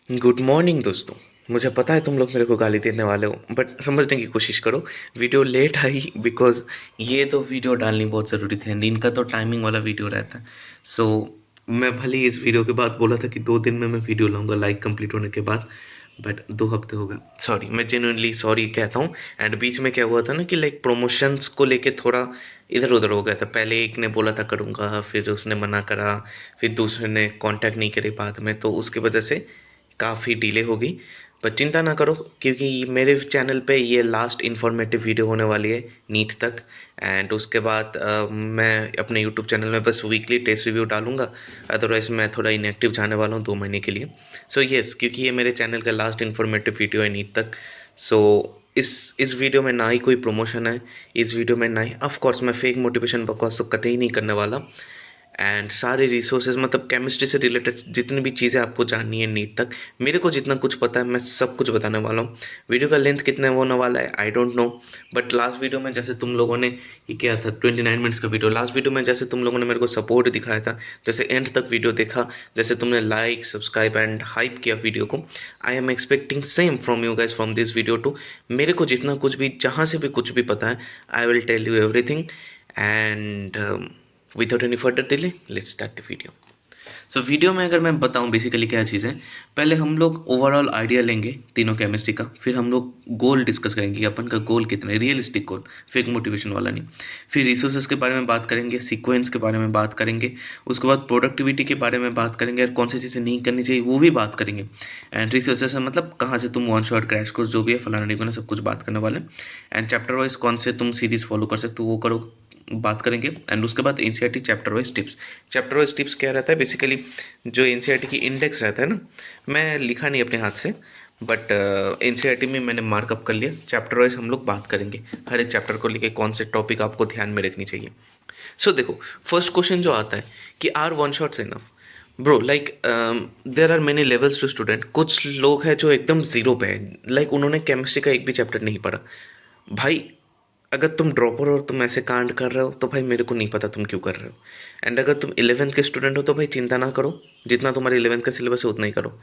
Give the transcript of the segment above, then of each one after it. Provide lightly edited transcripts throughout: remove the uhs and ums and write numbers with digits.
Good morning दोस्तों। मुझे पता है तुम लोग मेरे को गाली देने वाले हो, बट समझने की कोशिश करो। वीडियो लेट आई बिकॉज ये तो वीडियो डालनी बहुत ज़रूरी थी एंड इनका तो टाइमिंग वाला वीडियो रहता है। सो मैं भले ही इस वीडियो के बाद बोला था कि 2 दिन में मैं वीडियो लाऊंगा लाइक कंप्लीट होने के बाद, बट 2 हफ्ते हो गए। सॉरी, मैं जेन्युइनली सॉरी कहता हूँ। एंड बीच में क्या हुआ था ना कि लाइक प्रमोशंस को लेके थोड़ा इधर उधर हो गया था। पहले एक ने बोला था करूँगा, फिर उसने मना करा, फिर दूसरे ने कांटेक्ट नहीं करे बाद में, तो उसकी वजह से काफ़ी डिले होगी। पर चिंता ना करो, क्योंकि मेरे चैनल पे ये लास्ट इन्फॉर्मेटिव वीडियो होने वाली है नीट तक। एंड उसके बाद मैं अपने यूट्यूब चैनल में बस वीकली टेस्ट रिव्यू डालूंगा। अदरवाइज़ मैं थोड़ा इनएक्टिव जाने वाला हूँ 2 महीने के लिए। सो यस, क्योंकि ये मेरे चैनल का लास्ट इन्फॉर्मेटिव वीडियो है नीट तक। सो इस वीडियो में ना ही कोई प्रमोशन है। इस वीडियो में ना ही ऑफ कोर्स मैं फेक मोटिवेशन बकवास तो कतई नहीं करने वाला। एंड सारे रिसोर्सेज मतलब केमिस्ट्री से रिलेटेड जितनी भी चीज़ें आपको जाननी है नीट तक, मेरे को जितना कुछ पता है मैं सब कुछ बताने वाला हूँ। वीडियो का लेंथ कितने होने वाला है आई don't no, but last video में जैसे तुम लोगों ने, ये क्या था 29 मिनट्स का वीडियो, लास्ट वीडियो में जैसे तुम लोगों ने मेरे को सपोर्ट दिखाया था, जैसे एंड तक वीडियो देखा, जैसे तुमने लाइक सब्सक्राइब एंड हाइप किया वीडियो को, I am expecting same from you guys from this video too. मेरे को जितना कुछ भी जहाँ से भी कुछ भी पता है, I will tell you everything. And without any further delay, let's start the video. सो वीडियो में अगर मैं बताऊं बेसिकली क्या चीज़ है, पहले हम लोग ओवरऑल आइडिया लेंगे तीनों केमिस्ट्री का, फिर हम लोग गोल डिस्कस करेंगे कि अपन का गोल कितना है, रियलिस्टिक गोल, फेक मोटिवेशन वाला नहीं। फिर रिसोर्सेज के बारे में बात करेंगे, सीक्वेंस के बारे में बात करेंगे, उसके बाद प्रोडक्टिविटी के बारे में बात करेंगे और कौन सी चीज़ें नहीं करनी चाहिए वो भी बात करेंगे। एंड रिसोर्सेज मतलब कहाँ से तुम वन शॉट क्रैश कोर्स जो भी है फलाना ढिकाना सब कुछ बात करने वाले। एंड चैप्टर वाइज कौन से तुम सीरीज फॉलो कर सकते हो वो करो, बात करेंगे। एंड उसके बाद NCERT chapter wise tips. Chapter wise tips क्या रहता है बेसिकली, जो एनसीईआरटी की इंडेक्स रहता है ना, मैं लिखा नहीं अपने हाथ से, बट एनसीईआरटी में मैंने मार्कअप कर लिया। चैप्टर वाइज हम लोग बात करेंगे, हर एक चैप्टर को लेके कौन से टॉपिक आपको ध्यान में रखनी चाहिए। सो देखो, फर्स्ट क्वेश्चन जो आता है कि are one shots enough. Bro like there are many levels to student. कुछ लोग हैं जो एकदम ज़ीरो पे है, लाइक उन्होंने केमिस्ट्री का एक भी चैप्टर नहीं पढ़ा। भाई, अगर तुम ड्रॉपर और तुम ऐसे कांड कर रहे हो तो भाई मेरे को नहीं पता तुम क्यों कर रहे हो। एंड अगर तुम 11th के स्टूडेंट हो तो भाई चिंता ना करो, जितना तुम्हारे 11th का सिलेबस है उतना ही करो।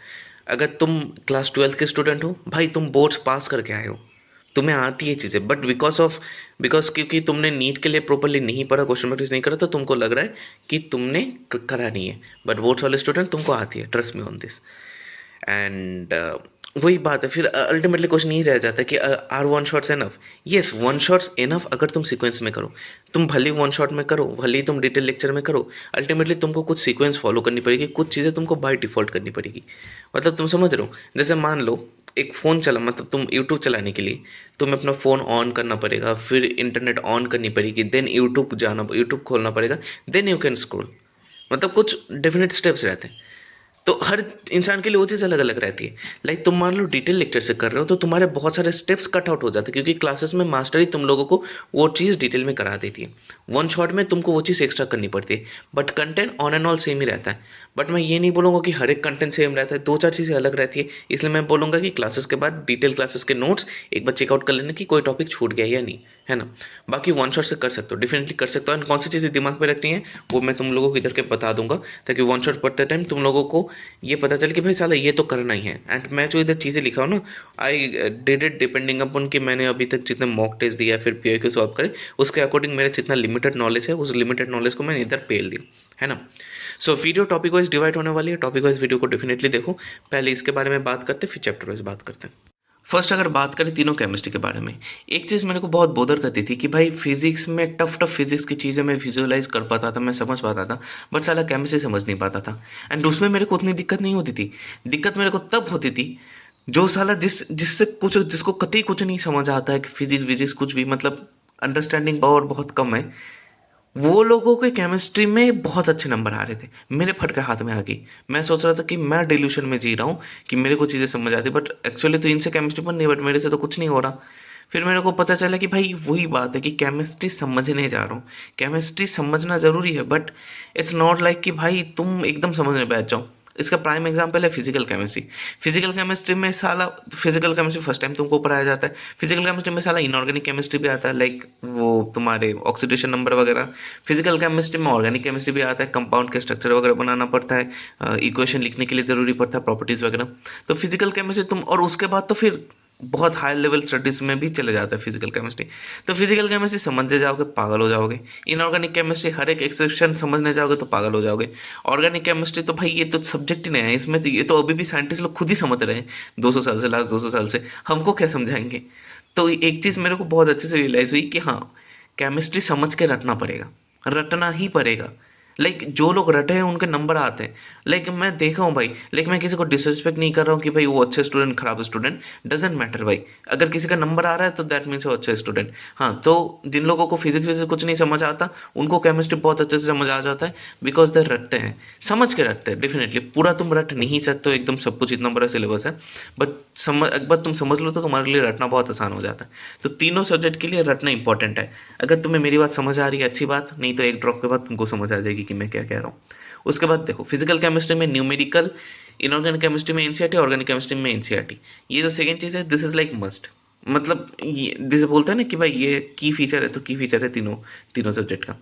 अगर तुम क्लास 12th के स्टूडेंट हो, भाई तुम बोर्ड्स पास करके आए हो, तुम्हें आती है चीज़ें, बट बिकॉज क्योंकि तुमने नीट के लिए प्रॉपरली नहीं पढ़ा, क्वेश्चन प्रैक्टिस नहीं करा, तो तुमको लग रहा है कि तुमने करा नहीं है। बट बोर्ड्स वाले स्टूडेंट तुमको आती है, trust me on this. And वही बात है, फिर अल्टीमेटली क्वेश्चन यही रह जाता है कि are one shots enough. Yes, one shots enough अगर तुम सीक्वेंस में करो। तुम भले ही वन शॉट में करो, भले ही तुम डिटेल लेक्चर में करो, अल्टीमेटली तुमको कुछ सीक्वेंस फॉलो करनी पड़ेगी, कुछ चीज़ें तुमको बाय डिफ़ॉल्ट करनी पड़ेगी। मतलब तुम समझ रहे हो, जैसे मान लो एक फ़ोन चला, मतलब तुम यूट्यूब चलाने के लिए तुम्हें अपना फ़ोन ऑन करना पड़ेगा, फिर इंटरनेट ऑन करनी पड़ेगी, देन यूट्यूब खोलना पड़ेगा, देन यू कैन स्क्रॉल। मतलब कुछ डेफिनेट स्टेप्स रहते हैं। तो हर इंसान के लिए वो चीज़ अलग अलग रहती है। लाइक तुम मान लो डिटेल लेक्चर से कर रहे हो तो तुम्हारे बहुत सारे स्टेप्स कट आउट हो जाते हैं, क्योंकि क्लासेस में मास्टरी तुम लोगों को वो चीज़ डिटेल में करा देती है। वन शॉट में तुमको वो चीज़ एक्स्ट्रा करनी पड़ती है, but content on and all same ही रहता है। बट मैं ये नहीं बोलूँगा कि हर एक कंटेंट सेम रहता है, दो चार चीज़ें अलग रहती है। इसलिए मैं बोलूँगा कि क्लासेस के बाद डिटेल क्लासेस के नोट्स एक बार चेकआउट कर लेना कि कोई टॉपिक छूट गया या नहीं, है ना। बाकी वन शॉट से कर सकते हो, डेफिनेटली कर सकते हो। एंड कौन सी चीज़ें दिमाग में रखनी है वो मैं तुम लोगों को इधर के बता दूंगा, ताकि वन शॉट पढ़ते टाइम तुम लोगों को ये पता चले कि भाई साला ये तो करना ही है। एंड मैं जो इधर चीज़ें लिखा हूँ ना, आई डिड इट डिपेंडिंग अपन कि मैंने अभी तक जितने मॉक टेस्ट दिया फिर पीआईक्यू सॉल्व करे, उसके अकॉर्डिंग मेरा जितना लिमिटेड नॉलेज है उस लिमिटेड नॉलेज को मैंने इधर पेल दी, है ना। So video topic wise divide होने वाली है, टॉपिक वाइज वीडियो को डेफिनेटली देखो। पहले इसके बारे में बात करते फिर चैप्टर वाइज बात करते हैं। फर्स्ट अगर बात करें तीनों केमिस्ट्री के बारे में, एक चीज़ मेरे को बहुत बोदर करती थी कि भाई फिजिक्स में टफ टफ फिजिक्स की चीज़ें मैं विजुअलाइज कर पाता था, मैं समझ पाता था, बट साला केमिस्ट्री समझ नहीं पाता था। एंड उसमें मेरे को उतनी दिक्कत नहीं होती थी। दिक्कत मेरे को तब होती थी जो साला जिससे कुछ जिसको कतई कुछ नहीं समझ आता है कि फिजिक्स विजिक्स कुछ भी, मतलब अंडरस्टैंडिंग पावर बहुत कम है, वो लोगों के केमिस्ट्री में बहुत अच्छे नंबर आ रहे थे, मेरे फटके हाथ में आ गई। मैं सोच रहा था कि मैं डिल्यूशन में जी रहा हूँ कि मेरे को चीज़ें समझ आती, बट एक्चुअली तो इनसे केमिस्ट्री पर नहीं, बट मेरे से तो कुछ नहीं हो रहा। फिर मेरे को पता चला कि भाई वही बात है कि केमिस्ट्री समझने जा रहा हूँ, केमिस्ट्री समझना ज़रूरी है, बट इट्स नॉट लाइक कि भाई तुम एकदम समझने बैठ जाओ। इसका प्राइम एग्जांपल है फिजिकल केमिस्ट्री। फिजिकल केमिस्ट्री में साला फिजिकल केमिस्ट्री फर्स्ट टाइम तुमको पढ़ाया जाता है। फिजिकल केमिस्ट्री में साला इनऑर्गेनिक केमिस्ट्री भी आता है, लाइक वो तुम्हारे ऑक्सीडेशन नंबर वगैरह। फिजिकल केमिस्ट्री में ऑर्गेनिक केमिस्ट्री भी आता है, कंपाउंड के स्ट्रक्चर वगैरह बनाना पड़ता है, इक्वेशन लिखने के लिए ज़रूरी पड़ता है, प्रॉपर्टीज़ वगैरह। तो फिजिकल केमिस्ट्री तुम, और उसके बाद तो फिर बहुत हाई लेवल स्टडीज़ में भी चले जाता है फिजिकल केमिस्ट्री। तो फिजिकल केमिस्ट्री समझने जाओगे पागल हो जाओगे। इनऑर्गेनिक केमिस्ट्री हर एक एक्सप्रेशन समझने जाओगे तो पागल हो जाओगे। ऑर्गेनिक केमिस्ट्री तो भाई ये तो सब्जेक्ट ही नहीं है, इसमें तो ये तो अभी भी साइंटिस्ट लोग खुद ही समझ रहे हैं 200 साल से, लास्ट 200 साल से। हमको क्या समझाएंगे? तो एक चीज़ मेरे को बहुत अच्छे से रियलाइज़ हुई कि हाँ, केमिस्ट्री समझ के रटना पड़ेगा, रटना ही पड़ेगा। लाइक जो लोग रटे हैं उनके नंबर आते हैं। लाइक मैं देखा हूँ भाई, लाइक मैं किसी को डिसरिस्पेक्ट नहीं कर रहा हूँ कि भाई वो अच्छे स्टूडेंट खराब स्टूडेंट, डजेंट मैटर भाई। अगर किसी का नंबर आ रहा है तो दैट मीन्स वो अच्छे स्टूडेंट। हाँ, तो जिन लोगों को फिजिक्स विजिक्स कुछ नहीं समझ आता, उनको केमिस्ट्री बहुत अच्छे से समझ आ जाता है, बिकॉज दे रटते हैं, समझ के रटते हैं। डेफिनेटली पूरा तुम रट नहीं सकते हो एकदम सब कुछ, इतना बड़ा सिलेबस है, बट समझ एक बार तुम समझ लो तो तुम्हारे लिए रटना बहुत आसान हो जाता है। तो तीनों सब्जेक्ट के लिए रटना इंपॉर्टेंट है। अगर तुम्हें मेरी बात समझ आ रही है अच्छी बात, नहीं तो एक ड्रॉप के बाद तुमको समझ आ जाएगी कि मैं क्या कह रहा हूँ। उसके बाद देखो, फिजिकल केमिस्ट्री में न्यूमेरिकल, इनऑर्गेनिक केमिस्ट्री में एनसीईआरटी, ऑर्गेनिक केमिस्ट्री में एनसीईआरटी। ये जो सेकंड चीज़ है, दिस इज लाइक मस्ट। मतलब ये जैसे बोलते हैं ना कि भाई ये की फीचर है, तो की फीचर है तीनों तीनों सब्जेक्ट का।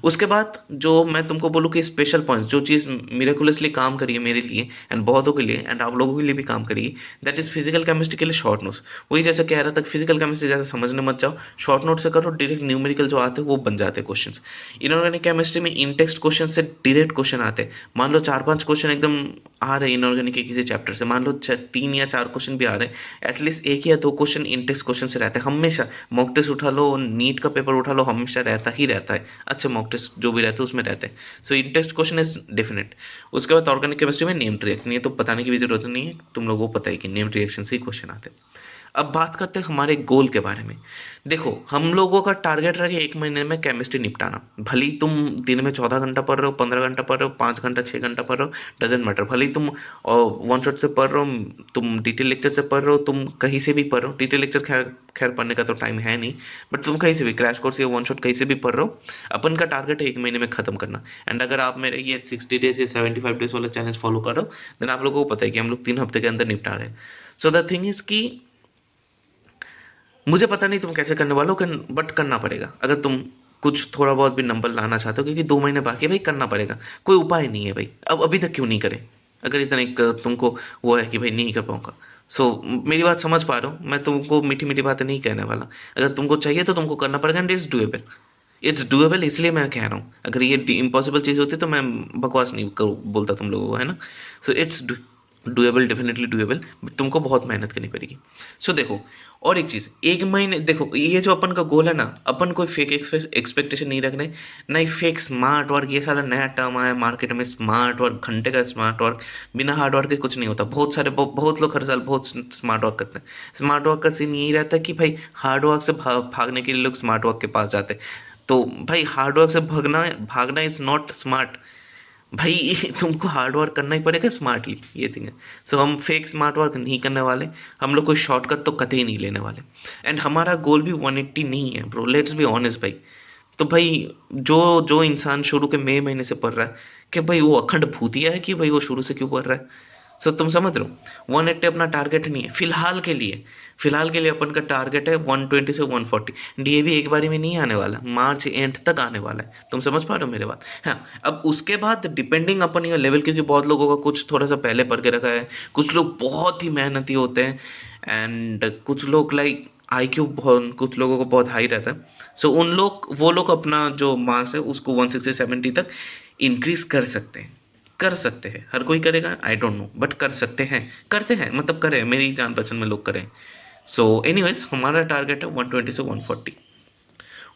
उसके बाद जो मैं तुमको बोलूँ कि स्पेशल पॉइंट्स, जो चीज़ मिरेकुलसली काम करी है मेरे लिए एंड बहुतों के लिए एंड आप लोगों के लिए भी काम करी है, दैट इज़ फिजिकल केमिस्ट्री के लिए शॉर्ट नोट्स। वही जैसे कह रहा था, फिजिकल केमिस्ट्री ज़्यादा समझने मत जाओ, शॉर्ट नोट से करो, डायरेक्ट न्यूमेरिकल जो आते हैं वो बन जाते हैं क्वेश्चन। इनऑर्गेनिक केमिस्ट्री में इन टेक्स्ट क्वेश्चन से डायरेक्ट क्वेश्चन आते हैं। मान लो 4-5 क्वेश्चन एकदम आ रहे हैं इनऑर्गेनिक के किसी चैप्टर से, मान लो 3 या 4 क्वेश्चन भी आ रहे हैं, एटलीस्ट 1 या 2 क्वेश्चन इन टेक्स्ट क्वेश्चन से रहते हैं हमेशा। मॉक टेस्ट उठा लो, नीट का पेपर उठा लो, हमेशा रहता ही रहता है। अच्छा, मॉक टेस्ट जो भी रहते हैं उसमें रहते हैं। सो इन टेस्ट क्वेश्चन इज डेफिनेट। उसके बाद ऑर्गेनिक केमिस्ट्री में नेम्ड रिएक्शन, ये तो बताने की भी जरूरत नहीं है, तुम लोगों को पता है कि नेम्ड रिएक्शन से ही क्वेश्चन आते हैं। अब बात करते हैं हमारे गोल के बारे में। देखो, हम लोगों का टारगेट रहे 1 महीने में केमिस्ट्री निपटाना। भले ही तुम दिन में 14 घंटा पढ़ रहे हो, 15 घंटा पढ़ रहे हो, 5 घंटा 6 घंटा पढ़ रहे हो, डजेंट मैटर। भले ही तुम वन शॉट से पढ़ रहे हो, तुम डिटेल लेक्चर से पढ़ रहे हो, तुम कहीं से भी पढ़ रहे हो। डिटेल लेक्चर खैर खैर पढ़ने का तो टाइम है नहीं, बट तुम कहीं से भी क्रैश कोर्स या वन शॉट कहीं से भी पढ़ रहे हो, अपन का टारगेट है 1 महीने में खत्म करना। एंड अगर आप मेरे ये 60 डेज या 75 डेज वाला चैलेंज फॉलो कर रहे हो, देन आप लोगों को पता है कि हम लोग 3 हफ्ते के अंदर निपटा रहे हैं। सो द थिंग इज कि मुझे पता नहीं तुम कैसे करने वाले हो, बट करना पड़ेगा। अगर तुम कुछ थोड़ा बहुत भी नंबर लाना चाहते हो, क्योंकि 2 महीने बाकी है भाई, करना पड़ेगा। कोई उपाय नहीं है भाई। अब अभी तक क्यों नहीं करें, अगर इतना एक तुमको वो है कि भाई नहीं कर पाऊंगा। सो मेरी बात समझ पा रहे हो, मैं तुमको मीठी मीठी बातें नहीं कहने वाला। अगर तुमको चाहिए तो तुमको करना पड़ेगा, and it's doable. It's doable, इसलिए मैं कह रहा हूँ। अगर ये इम्पॉसिबल चीज़ होती तो मैं बकवास नहीं बोलता तुम लोगों को, है ना। So it's doable, definitely doable, but तुमको बहुत मेहनत करनी पड़ेगी। सो देखो, और एक चीज़, 1 महीने देखो, ये जो अपन का गोल है ना, अपन कोई फेक एक्सपेक्टेशन नहीं रखने, नहीं फेक स्मार्ट वर्क। ये सारा नया टर्म आया मार्केट में, स्मार्ट वर्क, घंटे का स्मार्ट वर्क। बिना हार्ड वर्क के कुछ नहीं होता। बहुत सारे बहुत लोग हर साल बहुत स्मार्ट वर्क करते हैं। स्मार्ट वर्क का सीन यही रहता है कि भाई हार्ड वर्क से भागने के लिए लोग स्मार्ट वर्क के पास जाते हैं। तो भाई हार्ड वर्क से भागना भागना इज़ नॉट स्मार्ट भाई। तुमको हार्ड वर्क करना ही पड़ेगा स्मार्टली, ये थिंग है। सो हम फेक स्मार्ट वर्क नहीं करने वाले, हम लोग कोई शॉर्टकट तो कतई नहीं लेने वाले। एंड हमारा गोल भी 180 नहीं है ब्रो, लेट्स बी ऑनेस्ट भाई। तो भाई जो जो इंसान शुरू के मई महीने से पढ़ रहा है, कि भाई वो अखंड भूतिया है कि भाई वो शुरू से क्यों पढ़ रहा है। सो तुम समझ रहे हो, 180 अपना टारगेट नहीं है फिलहाल के लिए। फिलहाल के लिए अपन का टारगेट है 120 से 140। ये भी एक बारी में नहीं आने वाला, मार्च एंड तक आने वाला है। तुम समझ पा रहे हो मेरे बात। हाँ, अब उसके बाद डिपेंडिंग अपन योर लेवल, क्योंकि बहुत लोगों का कुछ थोड़ा सा पहले पढ़ के रखा है, कुछ लोग बहुत ही मेहनती होते हैं, एंड कुछ लोग लाइक IQ बहुत, कुछ लोगों को बहुत हाई रहता है। सो वो लोग अपना जो मास है उसको 160-170 तक इंक्रीज कर सकते हैं। कर सकते हैं, हर कोई करेगा आई डोंट नो, बट कर सकते हैं, करते हैं, मतलब करें, मेरी जान पहचान में लोग करें। सो एनीवेज, हमारा टारगेट है 120 से 140।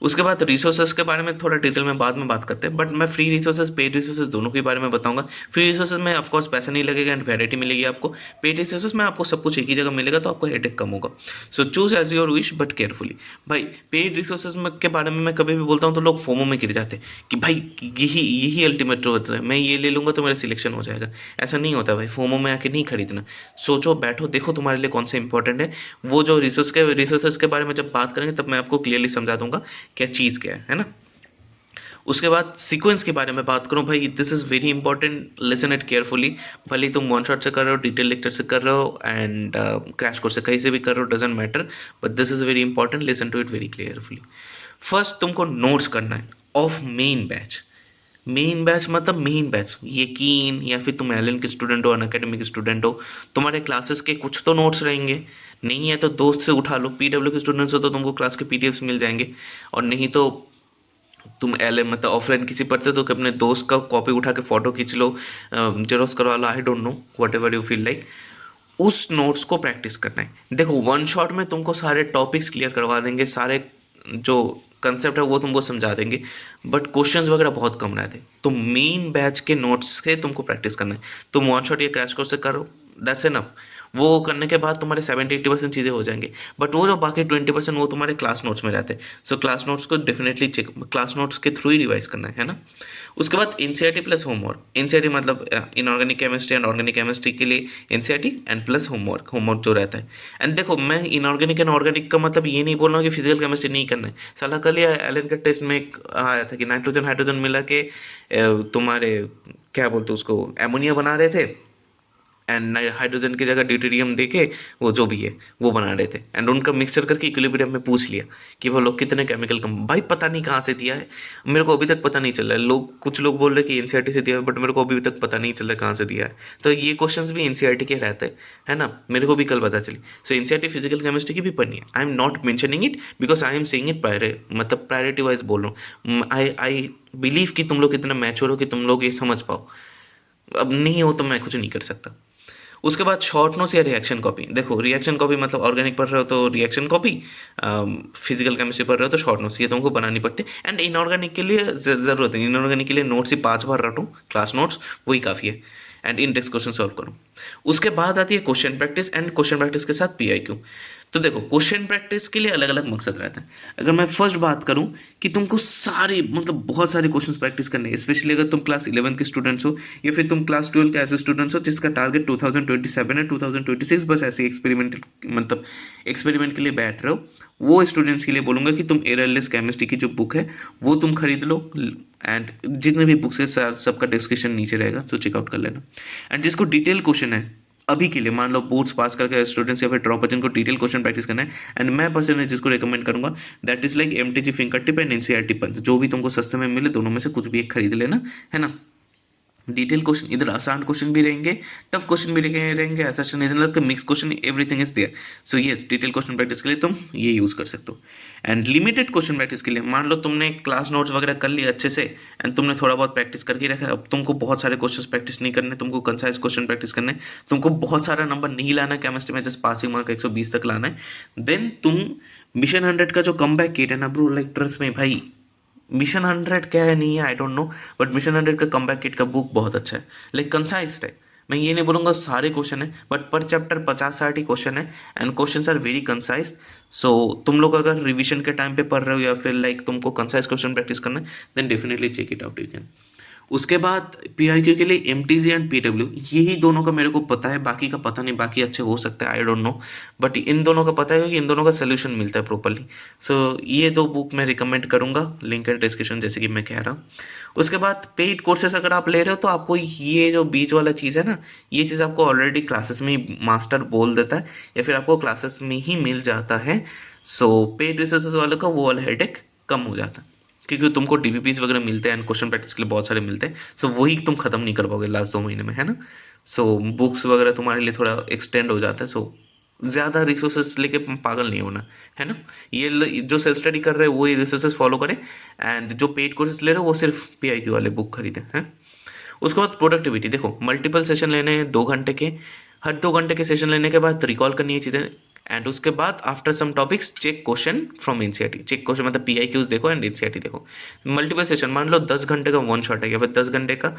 उसके बाद रिसोर्सेज के बारे में थोड़ा डिटेल में बाद में बात करते हैं, बट मैं फ्री रिसोर्सेज पेड रिसोर्सेज दोनों के बारे में बताऊंगा। फ्री रिसोर्सेज में ऑफकोर्स पैसा नहीं लगेगा एंड वैरायटी मिलेगी आपको। पेड रिसोर्सेज में आपको सब कुछ एक ही जगह मिलेगा, तो आपको हेडेक कम होगा। So choose as your wish but carefully. भाई पेड रिसोर्सेज में के बारे में मैं कभी भी बोलता हूँ तो लोग फोमो में गिर जाते हैं कि भाई यही यही अल्टीमेट ट्रूथ है, मैं ये ले लूँगा तो मेरा सिलेक्शन हो जाएगा। ऐसा नहीं होता भाई, फोमो में आके नहीं खरीदना। सोचो, बैठो, देखो तुम्हारे लिए कौन सा इंपॉर्टेंट है। वो जो रिसोर्सेज के बारे में जब बात करेंगे तब मैं आपको क्लियरली समझा दूंगा क्या चीज़ क्या है ना। उसके बाद सीक्वेंस के बारे में बात करूँ भाई, this is very important, listen it carefully. भले ही तुम वन शॉट से कर रहे हो, डिटेल लेक्चर से कर रहे हो, एंड क्रैश कोर्स से कहीं से भी कर रहे हो, doesn't matter, but this is very important, listen to it very carefully. First तुमको नोट्स करना है of main batch. Main batch मतलब मेन बैच, यकीन या फिर तुम एलन के स्टूडेंट हो, अन अकेडमिक स्टूडेंट हो, तुम्हारे क्लासेस के कुछ तो नोट्स रहेंगे। नहीं है तो दोस्त से उठा लो, पीडब्ल्यू के स्टूडेंट्स हो तो तुमको क्लास के पीडीएफ्स मिल जाएंगे, और नहीं तो तुम एल मतलब ऑफलाइन किसी पढ़ते हो तो अपने दोस्त का कॉपी उठा के फोटो खींच लो, जेरोक्स करवा लो, I don't know, whatever you feel like. उस नोट्स को प्रैक्टिस करना है। देखो वन शॉट में तुमको सारे टॉपिक्स क्लियर करवा देंगे, सारे जो कंसेप्ट है वो तुमको समझा देंगे, बट क्वेश्चंस वगैरह बहुत कम रहते। तो मेन बैच के नोट्स से तुमको प्रैक्टिस करना है। तुम वन शॉट या क्रैश कोर्स से करो, दैट्स इनफ। वो करने के बाद तुम्हारे 70-80% चीज़ें हो जाएंगे, बट वो जो बाकी 20% वो तुम्हारे क्लास नोट्स में रहते हैं। सो क्लास नोट्स को डेफिनेटली चेक, क्लास नोट्स के थ्रू ही रिवाइज करना है ना। उसके बाद एनसीईआरटी प्लस होमवर्क। एनसीईआरटी मतलब inorganic chemistry and organic chemistry के लिए NCERT and plus homework, homework जो रहता है। एंड देखो मैं इनऑर्गेनिक एंड ऑर्गेनिक का मतलब ये नहीं बोल रहा हूँ कि फिजिकल केमिस्ट्री नहीं करना है। साला कल या एलन का टेस्ट में एक आया था कि नाइट्रोजन हाइड्रोजन मिला के तुम्हारे क्या बोलते उसको एमोनिया बना रहे थे, एंड हाइड्रोजन की जगह ड्यूटेरियम देके वो जो भी है वो बना रहे थे, एंड उनका मिक्सचर करके इक्विलिब्रियम में पूछ लिया कि वो लोग कितने केमिकल कम। भाई पता नहीं कहाँ से दिया है, मेरे को अभी तक पता नहीं चल रहा है। लोग कुछ लोग बोल रहे हैं कि एनसीईआरटी से दिया है, बट मेरे को अभी तक पता नहीं चल रहा है कहाँ से दिया है। तो ये क्वेश्चंस भी एनसीईआरटी के रहते हैं, है ना, मेरे को भी कल पता चली। सो एनसीईआरटी फिजिकल केमिस्ट्री की भी पढ़नी है। I am not mentioning it because I am saying it मतलब प्रायोरिटी वाइज बोल रहा हूँ। आई बिलीव कि तुम लोग इतना मैच्योर हो कि तुम लोग ये समझ पाओ। अब नहीं हो तो मैं कुछ नहीं कर सकता। उसके बाद शॉर्ट नोट्स या रिएक्शन कॉपी। देखो रिएक्शन कॉपी मतलब ऑर्गेनिक पढ़ रहे हो तो रिएक्शन कॉपी, फिजिकल केमिस्ट्री पढ़ रहे हो तो शॉर्ट नोट्स, ये तुमको बनानी पड़ती है। एंड इनऑर्गेनिक के लिए ज़रूरत है, इनऑर्गेनिक के लिए नोट्स ही 5 बार रटो, क्लास नोट्स वही काफ़ी है, एंड इन डिस्कशन सॉल्व करो। उसके बाद आती है question practice, and question practice के साथ पीआईक्यू। तो देखो क्वेश्चन प्रैक्टिस के लिए अलग अलग मकसद रहता है। अगर मैं फर्स्ट बात करूं कि तुमको सारे मतलब बहुत सारे क्वेश्चंस प्रैक्टिस करने हैं, स्पेशली अगर तुम क्लास 11 के स्टूडेंट्स हो या फिर तुम क्लास 12 के ऐसे स्टूडेंट्स हो जिसका टारगेट 2027 है, 2026 बस ऐसे एक्सपेरिमेंट मतलब एक्सपेरिमेंट के लिए बैठ रहे हो, वो स्टूडेंट्स के लिए बोलूँगा कि तुम एररलेस केमिस्ट्री की जो बुक है वो तुम खरीद लो, एंड जितने भी बुक्स है सबका डिस्क्रिप्शन नीचे रहेगा, तो चेकआउट कर लेना। एंड जिसको डिटेल क्वेश्चन है अभी के लिए, मान लो बोर्ड्स पास करके स्टूडेंट्स या फिर ड्रॉपर जिनको डिटेल क्वेश्चन प्रैक्टिस करना है, एंड मैं पर्सनली जिसको रिकमेंड करूंगा that is like MTG finger tip and NCERT punch, जो भी तुमको सस्ते में मिले दोनों में से कुछ भी एक खरीद लेना, है ना। डिटेल क्वेश्चन इधर आसान क्वेश्चन भी रहेंगे, टफ क्वेश्चन भी रहेंगे, ऐसा नहीं लगता, mix question, everything is there. So yes detail question practice के लिए तुम ये यूज कर सकते हो। एंड लिमिटेड क्वेश्चन प्रैक्टिस के लिए मान लो तुमने क्लास नोट्स वगैरह कर लिया अच्छे से, एंड तुमने थोड़ा बहुत प्रैक्टिस करके रखा, अब तुमको बहुत सारे क्वेश्चन प्रैक्टिस नहीं करने, तुमको कंसाइज क्वेश्चन प्रैक्टिस करने, तुमको बहुत सारा नंबर नहीं लाना है केमिस्ट्री में, जस्ट पासिंग मार्क 120 तक लाना है, देन तुम मिशन 100 का जो कम बैक किट है ना ब्रो, लाइक ट्रस्ट में भाई, मिशन 100 क्या है नहीं है आई डोंट नो, बट मिशन 100 का कमबैक किट का बुक बहुत अच्छा है, लाइक कंसाइज है। मैं ये नहीं बोलूँगा सारे क्वेश्चन है, बट पर चैप्टर 50-60 ही क्वेश्चन है, and questions are very concise. So तुम लोग अगर रिवीजन के टाइम पे पढ़ रहे हो या फिर लाइक तुमको कंसाइज क्वेश्चन प्रैक्टिस करना है, then definitely check it out you can. उसके बाद पीआईक्यू के लिए एमटीजी एंड पीडब्ल्यू, यही दोनों का मेरे को पता है, बाकी का पता नहीं, बाकी अच्छे हो सकते हैं आई डोंट नो, बट इन दोनों का पता है कि इन दोनों का सोल्यूशन मिलता है प्रॉपरली। सो ये दो बुक मैं रिकमेंड करूंगा, लिंक है डिस्क्रिप्शन जैसे कि मैं कह रहा हूँ। उसके बाद पेड कोर्सेस अगर आप ले रहे हो तो आपको ये जो बीच वाला चीज़ है ना, ये चीज़ आपको ऑलरेडी क्लासेस में ही मास्टर बोल देता है या फिर आपको क्लासेस में ही मिल जाता है। सो पेड रिसोर्सेज वालों का वो वाला हेडेक कम हो जाता है, क्योंकि तुमको डीबीपीज वगैरह मिलते हैं एंड क्वेश्चन प्रैक्टिस के लिए बहुत सारे मिलते हैं। सो वही तुम खत्म नहीं कर पाओगे लास्ट 2 महीने में, है ना। सो बुक्स वगैरह तुम्हारे लिए थोड़ा एक्सटेंड हो जाता है। सो ज़्यादा रिसोर्सेज लेके पागल नहीं होना, है ना। जो सेल्फ स्टडी कर रहे हैं वो ये रिसोर्सेज फॉलो करें, एंड जो पेड कोर्सेज ले रहे हो वो सिर्फ पीआईक्यू वाले बुक खरीदें, हैं। उसके बाद प्रोडक्टिविटी, देखो मल्टीपल सेशन लेने हैं 2 घंटे के, हर 2 घंटे के सेशन लेने के बाद रिकॉल करनी है चीज़ें, एंड उसके बाद after some topics check question from NCERT. Check question मतलब पीआईक्यूज देखो एंड एनसीईआरटी देखो। मल्टीपल सेशन, मान लो 10 घंटे का वन शॉट है या फिर 10 घंटे का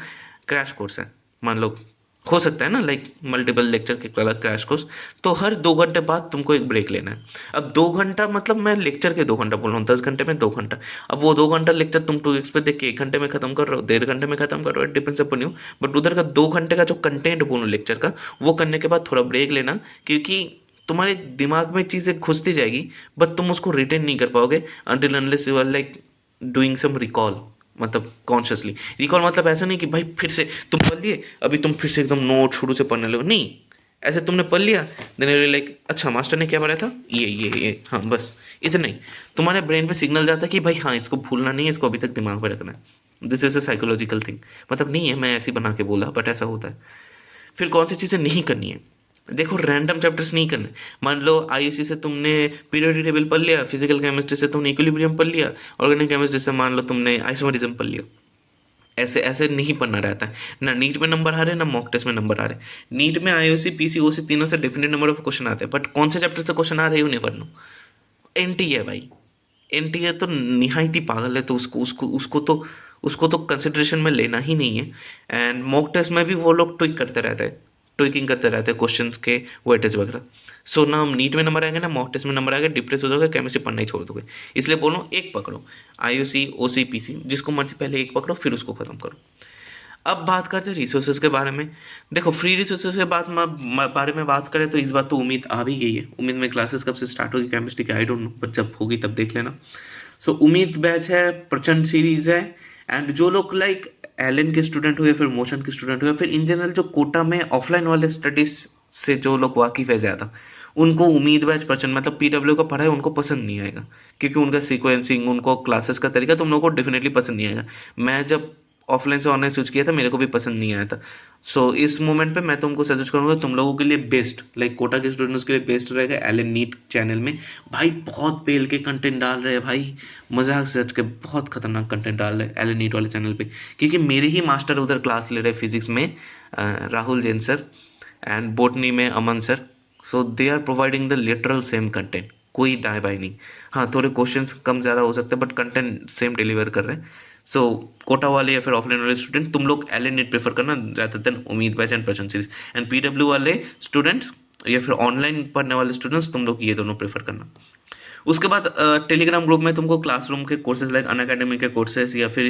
क्रैश कोर्स है, मान लो हो सकता है ना, लाइक मल्टीपल लेक्चर के अलग क्रैश कोर्स, तो हर 2 घंटे बाद तुमको एक ब्रेक लेना है। अब 2 घंटा मतलब मैं लेक्चर के 2 घंटा बोल रहा हूँ, 10 घंटे में 2 घंटा। अब वो 2 घंटा लेक्चर तुम 2x पे देख के 1 घंटे में खत्म कर रहे हो, 1.5 घंटे में खत्म कर रहे हो, it depends upon you. But उधर का 2 घंटे का जो कंटेंट बोलूँ लेक्चर का, वो करने के बाद थोड़ा ब्रेक लेना, क्योंकि तुम्हारे दिमाग में चीज़ें घुसती जाएगी बट तुम उसको रिटेन नहीं कर पाओगे until unless you are like doing some recall, मतलब कॉन्शियसली रिकॉल मतलब ऐसा नहीं कि भाई फिर से तुम पढ़ लिए अभी तुम फिर से एकदम नोट शुरू से पढ़ने लगो, नहीं। ऐसे तुमने पढ़ लिया, देन यू लाइक अच्छा मास्टर ने क्या पढ़ा था, ये हाँ बस इतना ही। तुम्हारे ब्रेन पे सिग्नल जाता है कि भाई हाँ इसको भूलना नहीं है, इसको अभी तक दिमाग में रखना है। This is a psychological thing, मतलब नहीं है मैं ऐसे ही बना के बोला, बट ऐसा होता है। फिर कौन सी चीज़ें नहीं करनी है, देखो रैंडम चैप्टर्स नहीं करने। मान लो आईयूसी से तुमने पीरियोडिक टेबल पढ़ लिया, फिजिकल केमिस्ट्री से तुमने इक्विलिब्रियम पढ़ लिया, ऑर्गेनिक केमिस्ट्री से मान लो तुमने आइसोमरिज्म पढ़ लिया। ऐसे ऐसे नहीं पढ़ना रहता है ना। नीट में नंबर आ रहे हैं ना मॉक टेस्ट में नंबर आ रहे हैं। नीट में आईओसी पीसीओसी तीनों से डिफरेंट नंबर ऑफ क्वेश्चन आते हैं, बट कौन से चैप्टर से क्वेश्चन आ रहे हैं नहीं पढ़ना। एनटी है भाई, एनटी है तो निहायत ही पागल है, तो उसको तो कंसिडरेशन में लेना ही नहीं है। एंड मॉक टेस्ट में भी वो लोग ट्विक करते रहते हैं, ट्विकिंग करते रहते हैं क्वेश्चन के वेटेज वगैरह। सो ना नीट में नंबर आएंगे ना मॉक टेस्ट में नंबर आएगा, डिप्रेस हो जाओगे, केमिस्ट्री पढ़ना ही छोड़ दोगे। इसलिए बोलो एक पकड़ो, आईओसी ओसी पीसी जिसको मर्जी पहले एक पकड़ो फिर उसको खत्म करो। अब बात करते हैं रिसोर्सेज के बारे में। देखो फ्री रिसोर्सेज के बारे में बात करें तो इस बात तो उम्मीद आ भी गई है। उम्मीद में क्लासेस कब से स्टार्ट होगी केमिस्ट्री की आई डोंट नो, बट जब होगी तब देख लेना। सो उम्मीद बैच है, प्रचंड सीरीज है। एंड जो लोग लाइक एलन के स्टूडेंट हुए, फिर मोशन के स्टूडेंट हुए, फिर इन जनरल जो कोटा में ऑफलाइन वाले स्टडीज से जो लोग वाकिफ है ज़्यादा, उनको उम्मीद बैच प्रचंड मतलब पीडब्ल्यू का पढ़ाई उनको पसंद नहीं आएगा, क्योंकि उनका सीक्वेंसिंग उनको क्लासेस का तरीका तुम लोगों को डेफिनेटली पसंद नहीं आएगा। मैं जब ऑफलाइन से ऑनलाइन स्विच किया था मेरे को भी पसंद नहीं आया था। सो इस मोमेंट पे मैं तुमको सजेस्ट करूंगा तुम लोगों के लिए बेस्ट, लाइक कोटा के स्टूडेंट्स के लिए बेस्ट रहेगा एलन नीट चैनल में। भाई बहुत पेल के कंटेंट डाल रहे हैं भाई, मजाक से हट के बहुत खतरनाक कंटेंट डाल रहे हैं एलन नीट वाले चैनल पे। क्योंकि मेरे ही मास्टर उधर क्लास ले रहे फिजिक्स में, Rahul Jain sir, and botany में Aman sir. So they are providing the literal same content, कोई दाएं बाई नहीं। हाँ थोड़े क्वेश्चंस कम ज़्यादा हो सकते हैं बट कंटेंट सेम डिलीवर कर रहे हैं। सो कोटा वाले या फिर ऑफलाइन वाले स्टूडेंट तुम लोग एल एन प्रेफर करना rather देन उम्मीद बैच एंड प्रशन सीरीज। एंड पीडब्ल्यू वाले स्टूडेंट्स या फिर ऑनलाइन पढ़ने वाले स्टूडेंट्स तुम लोग ये दोनों प्रेफर करना। उसके बाद टेलीग्राम ग्रुप में तुमको क्लासरूम के कोर्सेज लाइक अनअकैडमी के कोर्सेज या फिर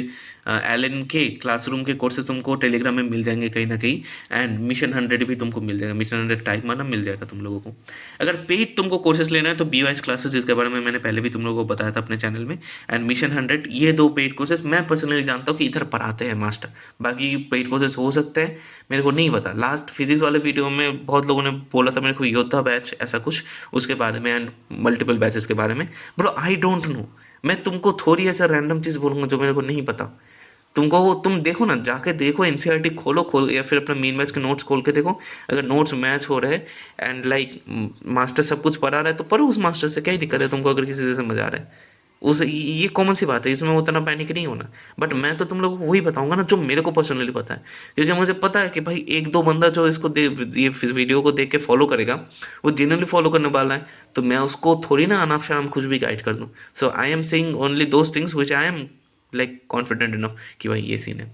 एलन के क्लासरूम के कोर्सेज तुमको टेलीग्राम में मिल जाएंगे कहीं ना कहीं। एंड मिशन 100 भी तुमको मिल जाएगा, मिशन 100 टाइप माना मिल जाएगा तुम लोगों को। अगर पेड तुमको कोर्सेज लेना है तो बी वाइज क्लासेज, जिसके बारे में मैंने पहले भी तुम लोगों को बताया था अपने चैनल में, एंड मिशन 100, ये दो पेड कोर्सेज मैं पर्सनली जानता हूँ कि इधर पढ़ाते हैं मास्टर। बाकी पेड कोर्सेज हो सकते हैं, मेरे को नहीं पता। लास्ट फिजिक्स वाले वीडियो में बहुत लोगों ने बोला था मेरे को योद्धा बैच ऐसा कुछ उसके बारे में एंड मल्टीपल बैचेस के बारे में। ब्रो आई डोंट नो, मैं तुमको थोड़ी ऐसा रैंडम चीज़ बोलूँगा जो मेरे को नहीं पता। तुमको वो तुम देखो ना, जाके देखो एनसीईआरटी खोल या फिर अपने मेन बैच के नोट्स खोल के देखो। अगर नोट्स मैच हो रहे एंड लाइक मास्टर सब कुछ पढ़ा रहा है तो पढ़ो उस मास्टर से, क्या ही दिक्कत है तुमको अगर किसी से समझ आ रहा है। उस ये कॉमन सी बात है, इसमें उतना पैनिक नहीं होना। बट मैं तो तुम लोगों को वही बताऊंगा ना जो मेरे को पर्सनली पता है, क्योंकि मुझे पता है कि भाई एक दो बंदा जो इसको ये वीडियो को देख के फॉलो करेगा वो जेन्युइनली फॉलो करने वाला है, तो मैं उसको थोड़ी ना अनाप शनाप कुछ भी गाइड कर दूँ। So I am saying only those things which I am like confident enough कि भाई ये सीन है।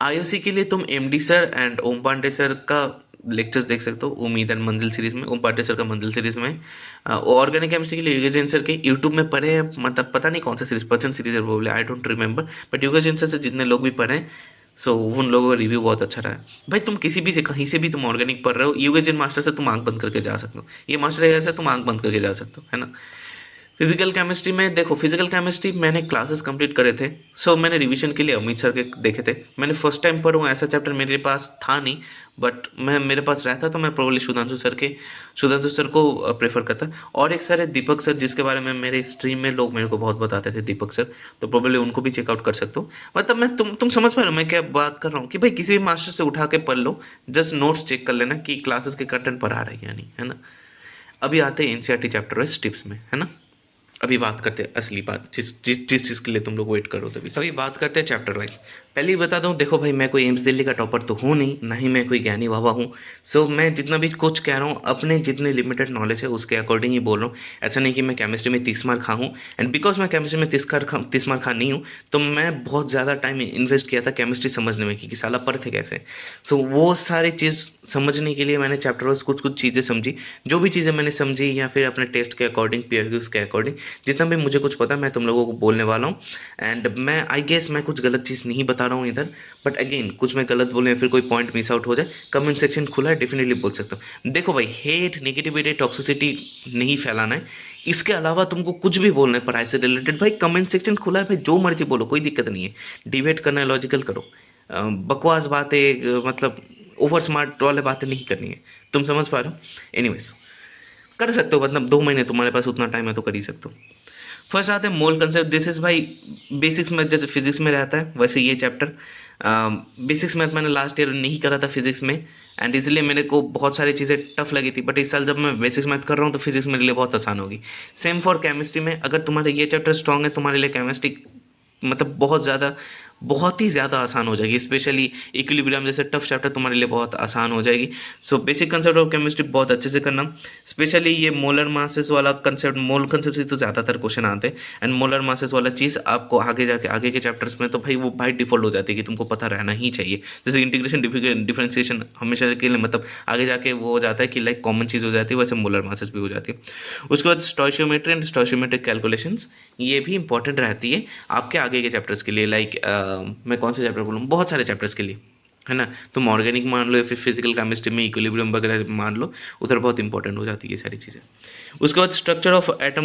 आईओसी के लिए तुम MD sir and Om Pandey sir का लेक्चर्स देख सकते हो उम्मीद एंड मंजिल सीरीज में, ओम पांडे सर का मंजिल सीरीज में। ऑर्गेनिक केमिस्ट्री के लिए युगेश जैन सर के यूट्यूब में पढ़े हैं, मतलब पता नहीं कौन सा सीरीज, पर्सन सीरीज है वो, I don't remember, but Yugesh Jain sir से जितने लोग भी पढ़े हैं सो उन लोगों का रिव्यू बहुत अच्छा रहा है। भाई तुम किसी भी से कहीं से भी तुम ऑर्गेनिक पढ़ रहे हो, युगेश जैन मास्टर से तुम आंख बंद करके जा सकते हो, ये मास्टर ऐसा तुम आंख बंद करके जा सकते हो, है ना। फिजिकल केमिस्ट्री में देखो, फिजिकल केमिस्ट्री मैंने क्लासेस कंप्लीट करे थे, सो मैंने रिवीजन के लिए अमित सर के देखे थे। मैंने फर्स्ट टाइम पढ़ूँ ऐसा चैप्टर मेरे पास था नहीं, बट मैं मेरे पास रहता तो मैं प्रोबेबली सुधांशु सर को प्रेफर करता। और एक सर है दीपक सर, जिसके बारे में मेरे स्ट्रीम में लोग मेरे को बहुत बताते थे, दीपक सर, तो प्रोबेबली उनको भी चेकआउट कर सकते हो। मतलब मैं तुम समझ पा रहे हो मैं क्या बात कर रहा हूँ, कि भाई किसी भी मास्टर से उठा के पढ़ लो, जस्ट नोट्स चेक कर लेना कि क्लासेस के कंटेंट पढ़ा रहे हैं या नहीं, है ना। अभी आते हैं एनसीईआरटी चैप्टर वाइज टिप्स में, है ना। अभी बात करते हैं असली बात, जिस चीज़ के लिए तुम लोग वेट करो, तभी अभी बात करते हैं चैप्टर वाइज। पहले ही बता दूं, देखो भाई मैं कोई एम्स दिल्ली का टॉपर तो हूँ नहीं, ना ही मैं कोई ज्ञानी बाबा हूँ। सो मैं जितना भी कुछ कह रहा हूँ अपने जितने लिमिटेड नॉलेज है उसके अकॉर्डिंग ही बोल रहा हूँ। ऐसा नहीं कि मैं केमिस्ट्री में 30 मार्क खा हूँ, एंड बिकॉज मैं केमिस्ट्री में 30 मार्क खा नहीं हूँ तो मैं बहुत ज़्यादा टाइम इन्वेस्ट किया था केमिस्ट्री समझने में कि साला पढ़ते कैसे। सो वो सारी चीज़ समझने के लिए मैंने चैप्टर वाइज कुछ कुछ चीज़ें समझी, जो भी चीज़ें मैंने समझी या फिर अपने टेस्ट के अकॉर्डिंग, पीआईक्यूज के अकॉर्डिंग जितना भी मुझे कुछ पता है मैं तुम लोगों को बोलने वाला हूँ। एंड मैं आई गेस मैं कुछ गलत चीज़ नहीं बता रहा हूँ इधर, बट अगेन कुछ मैं गलत बोले या फिर कोई पॉइंट मिस आउट हो जाए, कमेंट सेक्शन खुला है, डेफिनेटली बोल सकता हूँ। देखो भाई, हेट, नेगेटिविटी, टॉक्सिसिटी नहीं फैलाना है। इसके अलावा तुमको कुछ भी बोलना है पढ़ाई से रिलेटेड, भाई कमेंट सेक्शन खुला है भाई, जो मर्जी बोलो, कोई दिक्कत नहीं है। डिबेट करना है, लॉजिकल करो। बकवास बातें, मतलब ओवर स्मार्ट वाले बातें नहीं करनी है। तुम समझ पा रहे हो? एनीवेज, कर सकते हो, मतलब 2 महीने तुम्हारे पास उतना टाइम है तो कर ही सकते हो। फर्स्ट आते हैं मोल कंसेप्ट। दिस इज भाई बेसिक्स में, जैसे फिजिक्स में रहता है वैसे ये चैप्टर। बेसिक्स मैथ मैंने लास्ट ईयर नहीं करा था फिजिक्स में, एंड इसलिए मेरे को बहुत सारी चीज़ें टफ लगी थी, बट इस साल जब मैं बेसिक्स मैथ कर रहा हूँ तो फिजिक्स मेरे लिए बहुत आसान होगी। सेम फॉर केमिस्ट्री में, अगर तुम्हारा ये चैप्टर स्ट्रॉन्ग है, तुम्हारे लिए केमिस्ट्री मतलब बहुत ही ज़्यादा आसान हो जाएगी। स्पेशली इक्विलिब्रियम जैसे टफ चैप्टर तुम्हारे लिए बहुत आसान हो जाएगी। So basic concept of chemistry बहुत अच्छे से करना। स्पेशली ये मोलर मासेस वाला कंसेप्ट, मोल कंसेप्ट से तो ज़्यादातर क्वेश्चन आते हैं, एंड मोलर मासेस वाला चीज़ आपको आगे जाके आगे के चैप्टर्स में तो भाई वो बाय डिफॉल्ट हो जाती है कि तुमको पता रहना ही चाहिए। जैसे इंटीग्रेशन डिफरेंशिएशन हमेशा के लिए, मतलब आगे जाके वो हो जाता है कि लाइक कॉमन चीज़ हो जाती है, वैसे मोलर मासेस भी हो जाती है। उसके बाद स्टोइशियोमेट्री एंड स्टोइशियोमेट्रिक कैलकुलेशंस, ये भी इंपॉर्टेंट रहती है आपके आगे के चैप्टर्स के लिए। लाइक मैं कौन से चैप्टर बोलूँ, बहुत सारे चैप्टर्स के लिए, है ना। तुम ऑर्गेनिक मान लो या फिर फिजिकल केमिस्ट्री में इक्विलिब्रियम वगैरह मान लो, उधर बहुत इंपॉर्टेंट हो जाती है ये सारी चीज़ें। उसके बाद स्ट्रक्चर ऑफ एटम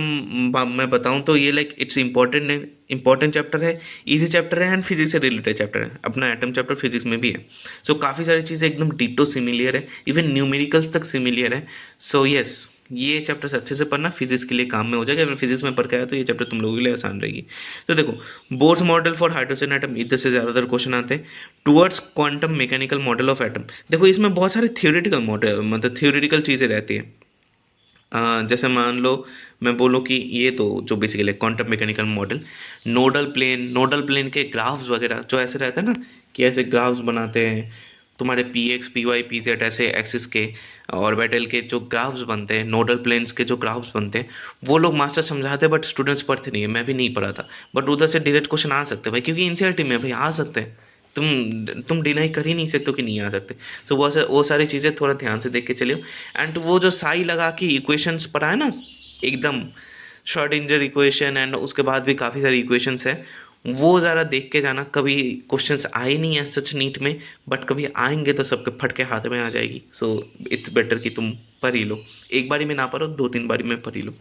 मैं बताऊँ तो ये लाइक इट्स इंपॉर्टेंट चैप्टर है, इजी चैप्टर है, एंड फिजिक्स से रिलेटेड चैप्टर है। अपना एटम चैप्टर फिजिक्स में भी है। सो काफ़ी सारी चीज़ें एकदम डिटो सिमिलियर है, इवन न्यूमेरिकल्स तक सिमिलियर है। सो यस, ये चैप्टर्स अच्छे से पढ़ना, फिजिक्स के लिए काम में हो जाएगा। अगर फिजिक्स में पढ़ के आया तो ये चैप्टर तुम लोगों के लिए आसान रहेगी। तो देखो, Bohr's model for hydrogen atom, इधर से ज़्यादातर क्वेश्चन आते हैं। Towards quantum mechanical model of atom, देखो इसमें बहुत सारे थियोरेटिकल मॉडल, मतलब थियोरेटिकल चीज़ें रहती हैं। जैसे मान लो मैं बोलूँ कि ये तो जो basically quantum mechanical model, nodal plane के ग्राफ्स वगैरह जो ऐसे रहते हैं ना, कि ऐसे ग्राफ्स बनाते हैं तुम्हारे P X P Y P Z ऐसे एक्सिस के ऑर्बिटल के जो ग्राफ्स बनते हैं, नोडल प्लेन्स के जो ग्राफ्स बनते हैं, वो लोग मास्टर समझाते हैं, बट स्टूडेंट्स पढ़ते नहीं है। मैं भी नहीं पढ़ा था, बट उधर से डायरेक्ट क्वेश्चन आ सकते हैं भाई, क्योंकि एनसीईआरटी में भाई आ सकते हैं। तुम डिनाई कर ही नहीं सकते हो कि नहीं आ सकते। तो वो सारी चीज़ें थोड़ा ध्यान से देख के चलियो। एंड वो जो साई लगा के इक्वेशंस पढ़ा है ना, एकदम श्रोडिंगर इक्वेशन, एंड उसके बाद भी काफ़ी सारी इक्वेशंस है, वो ज़रा देख के जाना। कभी क्वेश्चंस आए नहीं है सच नीट में, बट कभी आएंगे तो सबके फट के हाथ में आ जाएगी। सो इट्स बेटर कि तुम पढ़ ही लो, एक बारी में ना पढ़ो, 2-3 बारी में पढ़ ही लो।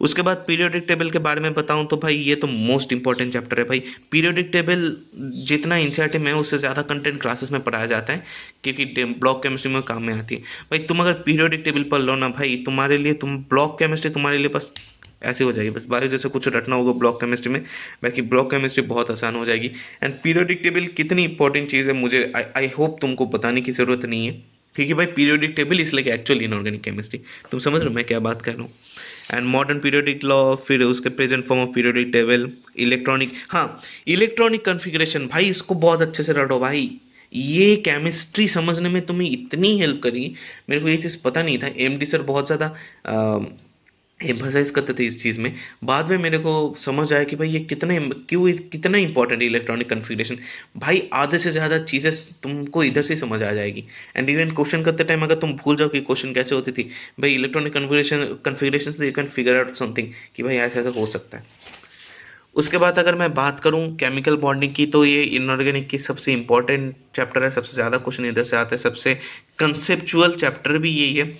उसके बाद पीरियोडिक टेबल के बारे में बताऊं तो भाई ये तो मोस्ट इंपॉर्टेंट चैप्टर है भाई। पीरियोडिक टेबल जितना एनसीईआरटी में उससे ज़्यादा कंटेंट क्लासेस में पढ़ाया जाता है, क्योंकि ब्लॉक केमिस्ट्री में काम में आती है। भाई तुम अगर पीरियोडिक टेबल पढ़ लो ना भाई, तुम्हारे लिए, तुम ब्लॉक केमिस्ट्री तुम्हारे लिए बस ऐसे हो जाएगी, बस बायो जैसे कुछ रटना होगा ब्लॉक केमिस्ट्री में, बाकी ब्लॉक केमिस्ट्री बहुत आसान हो जाएगी। एंड पीरियोडिक टेबल कितनी इंपॉर्टेंट चीज़ है, मुझे आई होप तुमको बताने की ज़रूरत नहीं है, क्योंकि भाई पीरियोडिक टेबल इस लाइक एक्चुअली इनऑर्गेनिक केमिस्ट्री। तुम समझ रहे हो मैं क्या बात कर रहा हूँ। एंड मॉडर्न पीरियोडिक लॉ, फिर उसके present form of periodic table, electronic, हाँ इलेक्ट्रॉनिक कन्फिग्रेशन, भाई इसको बहुत अच्छे से रटो भाई। ये केमिस्ट्री समझने में तुम्हें इतनी हेल्प करेगी। मेरे को ये चीज़ पता नहीं था, एमडी सर बहुत ज़्यादा एम्फसाइज करते थे इस चीज़ में। बाद में मेरे को समझ आया कि भाई ये कितना इंपॉर्टेंट है इलेक्ट्रॉनिक कन्फिग्रेशन। भाई आधे से ज़्यादा चीज़ें तुमको इधर से समझ आ जाएगी। एंड इवन क्वेश्चन करते टाइम अगर तुम भूल जाओ कि क्वेश्चन कैसे होती थी, भाई इलेक्ट्रॉनिक कन्फिग्रेशन से you can figure out something कि भाई ऐसा ऐसा हो सकता है। उसके बाद अगर मैं बात करूं केमिकल बॉन्डिंग की, तो ये इनऑर्गेनिक की सबसे इंपॉर्टेंट चैप्टर है, सबसे ज़्यादा क्वेश्चन इधर से आते हैं, सबसे कंसेप्चुअल चैप्टर भी यही है।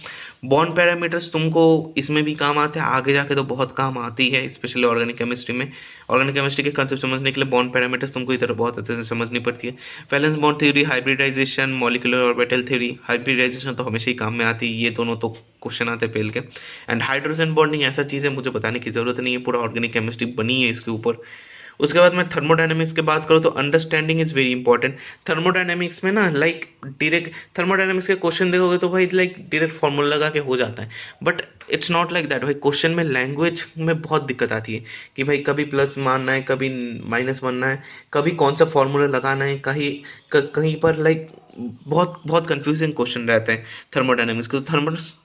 बॉन्ड पैरामीटर्स तुमको इसमें भी काम आते हैं, आगे जाके तो बहुत काम आती है, स्पेशली ऑर्गेनिक केमिस्ट्री में। ऑर्गेनिक केमिस्ट्री के कंसेप्ट समझने के लिए बॉन्ड पैरामीटर्स तुमको इधर बहुत अच्छे से समझनी पड़ती है। Valence bond theory, hybridization, molecular orbital theory. Hybridization तो हमेशा ही काम में आती है, ये दोनों तो क्वेश्चन आते हैं पहल के। एंड हाइड्रोजन बॉन्डिंग ऐसा चीज़ है, मुझे बताने की ज़रूरत नहीं है, पूरा ऑर्गेनिक केमिस्ट्री बनी है इसके ऊपर। उसके बाद मैं थर्मोडायनेमिक्स की बात करूँ तो understanding is very important. Thermodynamics में ना लाइक डायरेक्ट थर्मोडायनेमिक्स के क्वेश्चन देखोगे तो भाई लाइक डायरेक्ट फॉर्मूला लगा के हो जाता है, but it's not like that भाई। क्वेश्चन में लैंग्वेज में बहुत दिक्कत आती है कि भाई कभी प्लस मानना है, कभी माइनस मानना है, कभी कौन सा फॉर्मूला लगाना है, कहीं पर लाइक बहुत बहुत कंफ्यूजिंग क्वेश्चन रहते हैं थर्मोडायनेमिक्स के। तो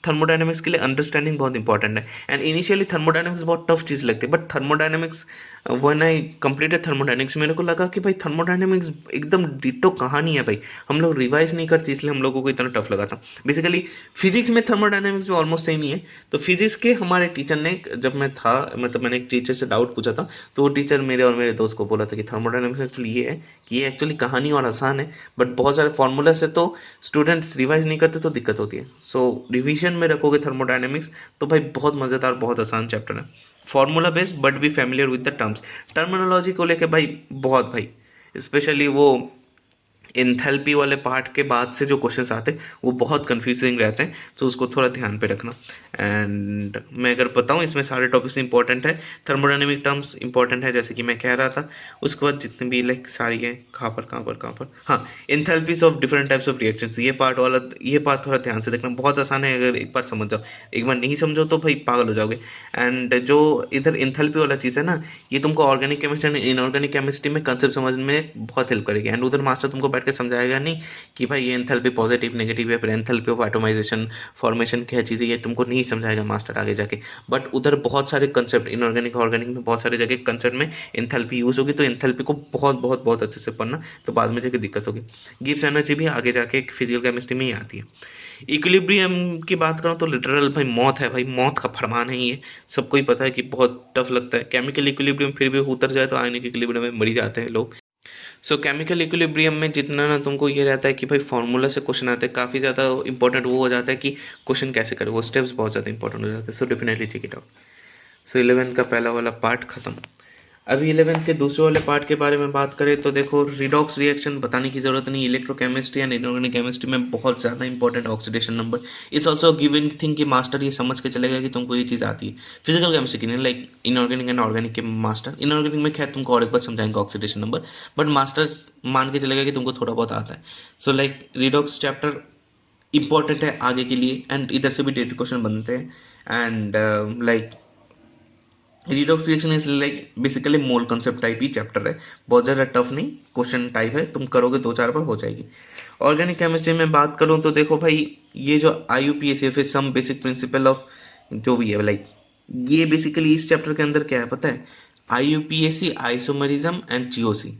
थर्मोडायनेमिक्स के लिए अंडरस्टैंडिंग बहुत इंपॉर्टेंट है। एंड इनिशियली थर्मोडायनेमिक्स बहुत टफ चीज़ लगती है, but thermodynamics when I completed thermodynamics मेरे को लगा कि भाई थर्मोडायनेमिक्स एकदम डिट्टो कहानी है भाई। हम लोग रिवाइज नहीं करते इसलिए हम लोगों को इतना टफ लगा था। बेसिकली फिजिक्स में थर्मोडायनेमिक्स भी ऑलमोस्ट सेम ही है। तो फिजिक्स के हमारे टीचर ने, जब मैं था मतलब मैंने एक टीचर से डाउट पूछा था, तो वो टीचर मेरे और मेरे दोस्त को बोला था कि थर्मोडायनेमिक्स एक्चुअली ये है कि ये एक्चुअली कहानी और आसान है, बट बहुत सारे फॉर्मूला से तो स्टूडेंट्स रिवाइज नहीं करते तो दिक्कत होती है। सो रिवीजन में रखोगे थर्मोडायनेमिक्स तो भाई बहुत मज़ेदार बहुत आसान चैप्टर है। फॉर्मूला बेस्ड बट भी familiar with the terms. Terminology को लेके भाई बहुत भाई, स्पेशली वो एंथैल्पी वाले पार्ट के बाद से जो क्वेश्चंस आते हैं वो बहुत कंफ्यूजिंग रहते हैं, तो उसको थोड़ा ध्यान पे रखना। एंड मैं अगर बताऊँ इसमें सारे टॉपिक्स इंपॉर्टेंट है, थर्मोडायनेमिक टर्म्स इंपॉर्टेंट है जैसे कि मैं कह रहा था। उसके बाद जितने भी लाइक सारी हैं, कहाँ पर हाँ, enthalpies of different types of reactions, ये पार्ट थोड़ा ध्यान से देखना, बहुत आसान है अगर एक बार समझ जाओ। एक बार नहीं समझो तो भाई पागल हो जाओगे। एंड जो इधर एंथैल्पी वाला चीज़ है ना, ये तुमको organic chemistry and inorganic chemistry में कंसेप्ट समझने में बहुत हेल्प करेगी। एंड उधर मास्टर तुमको बैठ के समझाएगा नहीं कि भाई ये एंथैल्पी पॉजिटिव नेगेटिव है, फिर एंथैल्पी ऑफ एटोमाइजेशन फॉर्मेशन क्या चीज़ है, ये तुमको नहीं समझाएगा मास्टर आगे जाके। बट उधर बहुत सारे कंसेप्ट इनऑर्गेनिक ऑर्गेनिक में बहुत सारे जगह कंसेप्ट में एंथैल्पी यूज़ होगी, तो एंथैल्पी को बहुत बहुत बहुत अच्छे से पढ़ना, तो बाद में जाके दिक्कत होगी। गिब्स एनर्जी भी आगे जाके फिजिकल केमिस्ट्री में ही आती है। इक्विलिब्रियम की बात करूँ तो लिटरल भाई मौत है, भाई मौत का फरमान है ये। सबको ही पता है कि बहुत टफ लगता है। केमिकल इक्विलिब्रियम फिर भी उतर जाए तो आयनिक इक्विलिब्रियम में मर ही जाते हैं लोग। सो केमिकल इक्विलिब्रियम में जितना ना तुमको ये रहता है कि भाई फार्मूला से क्वेश्चन आते हैं, काफ़ी ज़्यादा इंपॉर्टेंट वो हो जाता है कि क्वेश्चन कैसे करें, वो स्टेप्स बहुत ज़्यादा इंपॉर्टेंट हो जाते हैं। So definitely check it out. So 11 का पहला वाला पार्ट खत्म। अभी 11 के दूसरे वाले पार्ट के बारे में बात करें तो देखो, रिडॉक्स रिएक्शन बताने की जरूरत नहीं। इलेक्ट्रोकेमिस्ट्री एंड इनऑर्गेनिक केमिस्ट्री में बहुत ज़्यादा important oxidation number. It's also given thing कि मास्टर ये समझ के चलेगा कि तुमको ये चीज़ आती है। फिजिकल केमिस्ट्री की नहीं, लाइक इनऑर्गेनिक एंड ऑर्गेनिक के मास्टर। इनऑर्गेनिक में खैर तुमको और एक बार समझाएंगे ऑक्सीडेशन नंबर, बट मास्टर्स मान के चलेगा कि तुमको थोड़ा बहुत आता है। So like redox chapter important है आगे के लिए, एंड इधर से भी डेट क्वेश्चन बनते हैं। And like redox reaction is like basically mole concept type he chapter है, बहुत ज़्यादा टफ नहीं, क्वेश्चन टाइप है, तुम करोगे 2-4 बार हो जाएगी। ऑर्गेनिक केमिस्ट्री में बात करूँ तो देखो भाई, ये जो IUPAC some basic principle of जो भी है, लाइक ये बेसिकली इस चैप्टर के अंदर क्या है पता है, IUPAC, आइसोमरिज्म एंड GOC,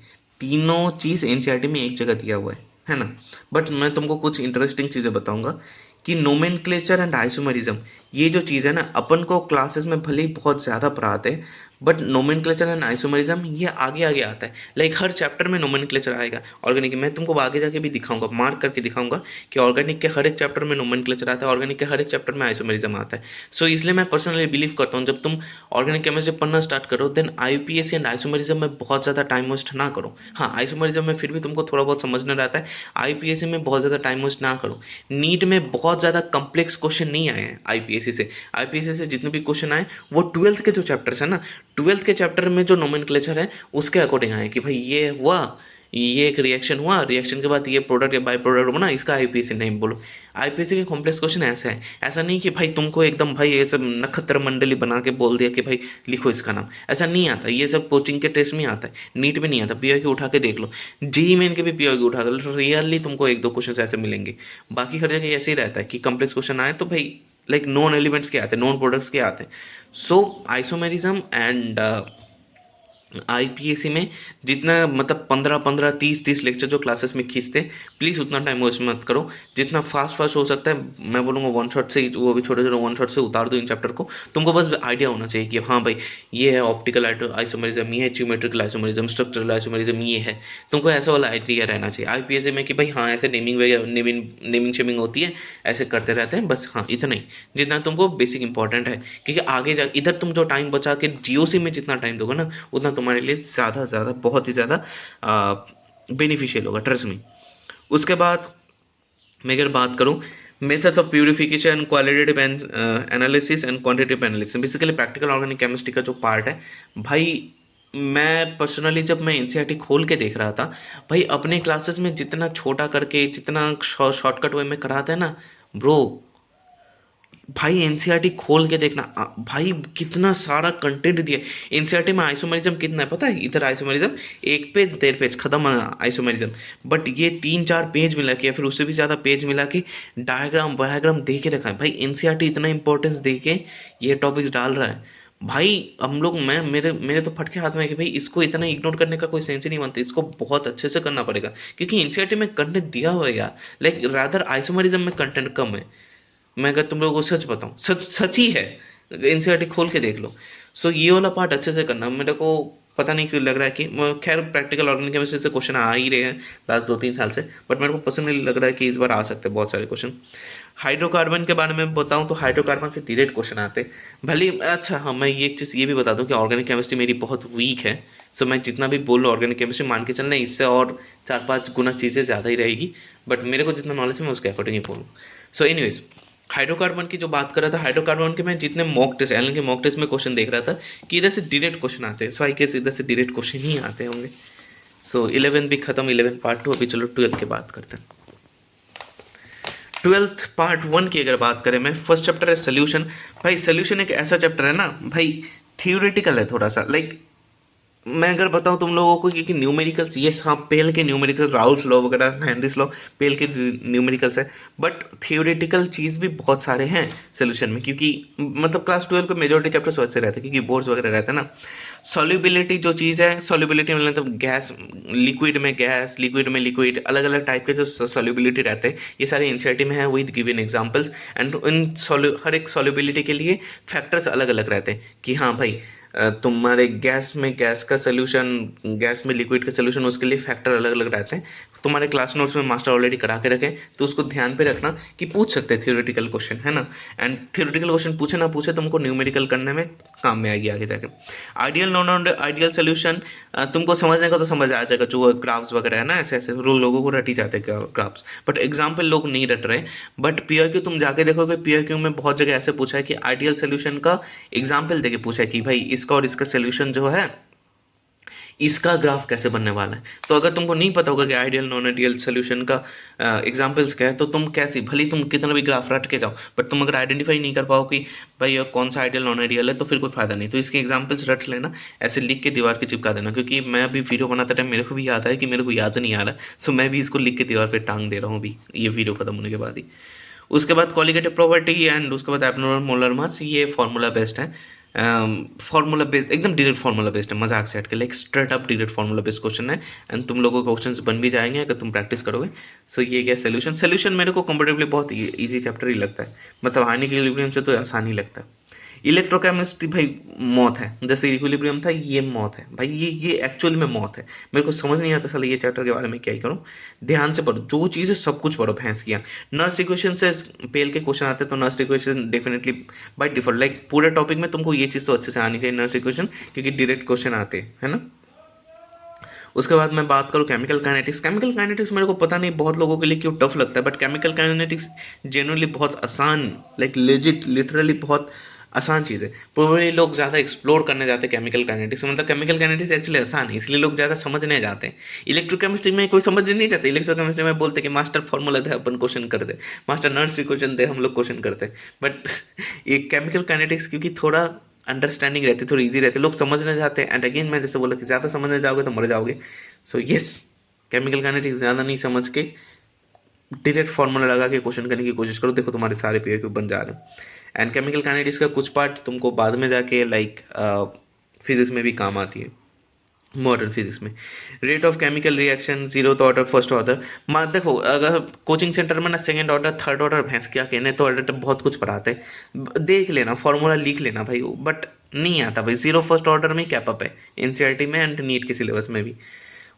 तीनों चीज़ NCERT में एक जगह दिया हुआ है ना। बट मैं तुमको कुछ इंटरेस्टिंग चीज़ें बताऊंगा कि नोमेनक्लेचर एंड आइसोमरिज्म, ये जो चीज़ है ना, अपन को क्लासेस में भले ही बहुत ज़्यादा पढ़ाते हैं, बट नोमेनक्लेचर एंड आइसोमरिज्म ये आगे आगे आता है। लाइक हर चैप्टर में नोमेनक्लेचर आएगा। ऑर्गेनिक मैं तुमको आगे जाके भी दिखाऊंगा, मार्क करके दिखाऊंगा कि ऑर्गेनिक के हर एक चैप्टर में नोमेनक्लेचर आता है, ऑर्गेनिक के हर एक चैप्टर में आइसोमरिज्म आता है। सो इसलिए मैं पर्सनली बिलीव करता हूँ, जब तुम ऑर्गेनिक केमिस्ट्री पढ़ना स्टार्ट करो, देन IUPAC एंड आइसोमरिज्म में बहुत ज़्यादा टाइम वेस्ट ना करो। हाँ, आइसोमरिज्म में फिर भी तुमको थोड़ा बहुत समझना रहता है, IUPAC में बहुत ज़्यादा टाइम वेस्ट ना करो। नीट में बहुत ज़्यादा कंप्लेक्स क्वेश्चन नहीं आए हैं IUPAC से। IUPAC से जितने भी क्वेश्चन आए वो 12th के जो चैप्टर्स है ना, 12th के चैप्टर में जो नोमेनक्लेचर है उसके अकॉर्डिंग आए कि भाई ये हुआ, ये एक रिएक्शन हुआ, रिएक्शन के बाद ये प्रोडक्ट या बाई प्रोडक्ट बना, इसका IUPAC नेम बोलो। IUPAC के कॉम्प्लेक्स क्वेश्चन ऐसा है, ऐसा नहीं कि भाई तुमको एकदम भाई ये सब नक्षत्र मंडली बना के बोल दिया कि भाई लिखो इसका नाम, ऐसा नहीं आता। ये सब कोचिंग के टेस्ट में आता है, नीट में नहीं आता। PYQ उठा के देख लो, JEE मेन के भी PYQ उठा कर लो, रियरली तुमको 1-2 क्वेश्चन ऐसे मिलेंगे। बाकी हर जगह ऐसे ही रहता है कि कॉम्प्लेक्स क्वेश्चन आए तो भाई लाइक नॉन एलिमेंट्स के आते हैं, नॉन प्रोडक्ट्स के आते हैं। सो आइसोमेरिज्म एंड IUPAC में जितना मतलब 15-15, 30-30 लेक्चर जो क्लासेस में खींचते, प्लीज़ उतना टाइम वेस्ट मत करो। जितना फास्ट हो सकता है मैं बोलूँगा वन शॉट से ही, वो भी छोटे छोटे वन शॉट से उतार दो इन चैप्टर को। तुमको बस आइडिया होना चाहिए कि हाँ भाई ये है ऑप्टिकल आइसोमरिज्म, ये है ज्योमेट्रिकल आइसोमरिज्म, स्ट्रक्चरल आइसोमरिज्म, ये है। तुमको ऐसा वाला आइडिया रहना चाहिए IUPAC में कि भाई हाँ ऐसे नेमिंग शेमिंग होती है, ऐसे करते रहते हैं, बस हाँ इतना ही जितना तुमको बेसिक इंपॉर्टेंट है। क्योंकि आगे जा इधर तुम जो टाइम बचा के GOC में जितना टाइम दोगे ना, उतना तुम्हारे लिए ज़्यादा बहुत ही ज़्यादा बेनिफिशियल होगा, ट्रस्ट में। उसके बाद मैं अगर बात करूँ methods of purification, qualitative analysis and quantitative analysis, basically practical organic chemistry का जो पार्ट है भाई, मैं पर्सनली जब मैं NCERT खोल के देख रहा था भाई, अपने क्लासेस में जितना छोटा करके जितना शॉर्टकट वे में कराते हैं ना ब्रो, भाई एनसीईआरटी खोल के देखना भाई कितना सारा कंटेंट दिया। एनसीईआरटी में आइसोमेरिज्म कितना है पता है? इधर आइसोमेरिज्म 1 पेज 1.5 पेज खत्म आइसोमेरिज्म। बट ये 3-4 पेज मिला के या फिर उससे भी ज़्यादा पेज मिला के डायग्राम वायग्राम दे के रखा है। भाई एनसीईआरटी इतना इंपॉर्टेंस दे के ये टॉपिक्स डाल रहा है। भाई हम लोग मैं मेरे मेरे तो फटके हाथ में है कि भाई इसको इतना इग्नोर करने का कोई सेंस ही नहीं बनता, इसको बहुत अच्छे से करना पड़ेगा क्योंकि एनसीईआरटी में कंटेंट दिया हुआ है यार। लाइक रादर आइसोमेरिज्म में कंटेंट कम है। मैं अगर तुम लोगों को सच बताऊं, सच सच ही है। एनसीईआरटी खोल के देख लो। सो ये वाला पार्ट अच्छे से करना। मेरे को पता नहीं क्यों लग रहा है कि खैर प्रैक्टिकल ऑर्गेनिक केमिस्ट्री से क्वेश्चन आ ही रहे हैं लास्ट 2-3 साल से, बट मेरे को पर्सनली लग रहा है कि इस बार आ सकते हैं बहुत सारे क्वेश्चन। हाइड्रोकार्बन के बारे में बताऊं तो हाइड्रोकार्बन से डायरेक्ट क्वेश्चन आते हैं भले। अच्छा हाँ, मैं ये एक चीज़ ये भी बता दूं कि ऑर्गेनिक केमिस्ट्री मेरी बहुत वीक है। सो मैं जितना भी बोल रहा हूँ ऑर्गेनिक केमिस्ट्री मान के चलना, इससे और 4-5 गुना चीज़ें ज़्यादा ही रहेगी। बट मेरे को जितना नॉलेज है मैं उसके अकॉर्डिंग ही बोलूँ। सो एनीवेज, हाइड्रोकार्बन की जो बात कर रहा था, हाइड्रोकार्बन के मैं जितने मॉक टेस्ट एलन के मॉक टेस्ट में क्वेश्चन देख रहा था कि इधर से डायरेक्ट क्वेश्चन आते हैं। सो आई गेस इधर से डायरेक्ट क्वेश्चन ही आते होंगे। सो 11 भी खत्म, 11 पार्ट 2। अभी चलो 12 की बात करते हैं। 12th पार्ट 1 की अगर बात करें, मैं फर्स्ट चैप्टर है सोल्यूशन। भाई सोल्यूशन एक ऐसा चैप्टर है ना भाई, थियोरेटिकल है थोड़ा सा। लाइक मैं अगर बताऊं तुम लोगों को कि न्यूमेरिकल्स, ये हाँ पेल के न्यूमेरिकल, राउल्स लॉ वगैरह, हेनरीज लॉ, पेल के न्यूमेरिकल्स है। बट थियोरेटिकल चीज़ भी बहुत सारे हैं सोल्यूशन में, क्योंकि मतलब क्लास 12 के मेजोरिटी चैप्टर्स वैसे रहते हैं क्योंकि बोर्ड्स वगैरह रहते हैं ना। सॉल्युबिलिटी जो चीज़ है, सॉल्युबिलिटी मतलब गैस, लिक्विड में गैस, लिक्विड में लिक्विड, अलग अलग टाइप के जो सॉल्युबिलिटी रहते हैं ये सारे एनसीईआरटी में है with given examples. And in हर एक सॉल्युबिलिटी के लिए फैक्टर्स अलग अलग रहते हैं कि हाँ भाई तुम्हारे गैस में गैस का सोल्यूशन, गैस में लिक्विड का सोल्यूशन, उसके लिए फैक्टर अलग अलग रहते हैं। तुम्हारे क्लास नोट्स में मास्टर ऑलरेडी करा के रखें, तो उसको ध्यान पे रखना कि पूछ सकते हैं थियोरेटिकल क्वेश्चन, है ना। एंड थियोरेटिकल क्वेश्चन पूछे ना पूछे तुमको न्यूमेरिकल करने में काम में आएगी आगे जाके। आइडियल नॉन आइडियल सोल्यूशन तुमको समझने का तो समझ आ जाएगा, जो ग्राफ्स वगैरह है ना, ऐसे ऐसे रूल लोगों को रट ही जाते हैं ग्राफ्स, बट एग्जाम्पल लोग नहीं रट रहे। बट पीआरक्यू तुम जाके देखोगे, पीआरक्यू में बहुत जगह ऐसे पूछा है कि आइडियल सोल्यूशन का एग्जाम्पल देके पूछा है कि भाई इसका और इसका सोल्यूशन जो है, इसका ग्राफ कैसे बनने वाला है। तो अगर तुमको नहीं पता होगा कि आइडियल नॉन आइडियल सोल्यूशन का एग्जांपल्स क्या है, तो तुम कैसे भले तुम कितना भी ग्राफ रट के जाओ, बट तुम अगर आइडेंटिफाई नहीं कर पाओ कि भाई ये कौन सा आइडियल नॉन आइडियल है, तो फिर कोई फायदा नहीं। तो इसके एग्जांपल्स रट लेना, ऐसे लिख के दीवार पे चिपका देना। क्योंकि मैं अभी वीडियो बनाते टाइम मेरे को भी याद है कि मेरे को याद नहीं आ रहा, सो मैं भी इसको लिख के दीवार पर टांग दे रहा हूँ अभी ये वीडियो खत्म होने के बाद ही। उसके बाद कॉलिगेटिव प्रॉपर्टी एंड उसके बाद एब्नॉर्मल मोलर मास, ये फार्मूला बेस्ड है। फार्मूला बेस्ड, एकदम डायरेक्ट फार्मूला बेस्ड है, मजाक से हट के, like straight up direct formula based question है। एंड तुम लोगों को क्वेश्चंस बन भी जाएंगे अगर तुम प्रैक्टिस करोगे। सो ये क्या सोल्यूशन, सोल्यूशन मेरे को कंपेरेटिवली बहुत ईजी चैप्टर ही लगता है। मतलब आने के इक्विलिब्रियम से तो आसान ही लगता है। इलेक्ट्रोकेमिस्ट्री भाई मौत है, जैसे इक्विलिब्रियम था ये मौत है भाई, ये एक्चुअल में मौत है। मेरे को समझ नहीं आता साला ये चैप्टर के बारे में क्या ही करूँ। ध्यान से पढ़ो, जो चीज़ है सब कुछ पढ़ो भैंस किया। नर्स इक्वेशन से पेल के क्वेश्चन आते हैं, तो Nernst equation definitely by default, like पूरे टॉपिक में तुमको ये चीज़ तो अच्छे से आनी चाहिए नर्स इक्वेशन, क्योंकि डायरेक्ट क्वेश्चन आते हैं, है ना। उसके बाद मैं बात करूँ केमिकल काइनेटिक्स। केमिकल काइनेटिक्स मेरे को पता नहीं बहुत लोगों के लिए क्यों टफ लगता है, बट केमिकल काइनेटिक्स जेन्युइनली बहुत आसान, लाइक लेजिट लिटरली बहुत आसान चीज़ है। प्रोबेबली लोग ज़्यादा एक्सप्लोर करने जाते हैं केमिकल काइनेटिक्स, मतलब केमिकल काइनेटिक्स एक्चुअली आसान है, इसलिए लोग ज़्यादा समझने जाते हैं। इलेक्ट्रोकेमिस्ट्री में कोई समझ नहीं जाता। इलेक्ट्रोकेमिस्ट्री में बोलते कि मास्टर फॉर्मूला दे अपन क्वेश्चन कर दे, मास्टर नर्स इक्वेशन दे हम लोग क्वेश्चन करते हैं। बट ये केमिकल काइनेटिक्स क्योंकि थोड़ा अंडरस्टैंडिंग रहती है, थोड़ी इजी रहती है, लोग समझने जाते हैं। एंड अगेन मैं जैसे बोला कि ज़्यादा समझने जाओगे तो मर जाओगे। सो यस, केमिकल काइनेटिक्स ज़्यादा नहीं समझ के डायरेक्ट फार्मूला लगा के क्वेश्चन करने की कोशिश करो, देखो तुम्हारे सारे पेयर क्यों बन जा रहे हैं। एंड केमिकल काइनेटिक्स का कुछ पार्ट तुमको बाद में जाके लाइक फिजिक्स में भी काम आती है, मॉडर्न फिजिक्स में। Rate of chemical reaction, zeroth order, first order. मान देखो अगर कोचिंग सेंटर में ना सेकंड ऑर्डर थर्ड ऑर्डर भैंस क्या कहने, तो ऑर्डर बहुत कुछ पढ़ाते हैं, देख लेना फॉर्मूला लिख लेना भाई, बट नहीं आता भाई। जीरो फर्स्ट ऑर्डर में कैप अप है एनसीईआरटी में एंड नीट के सिलेबस में भी।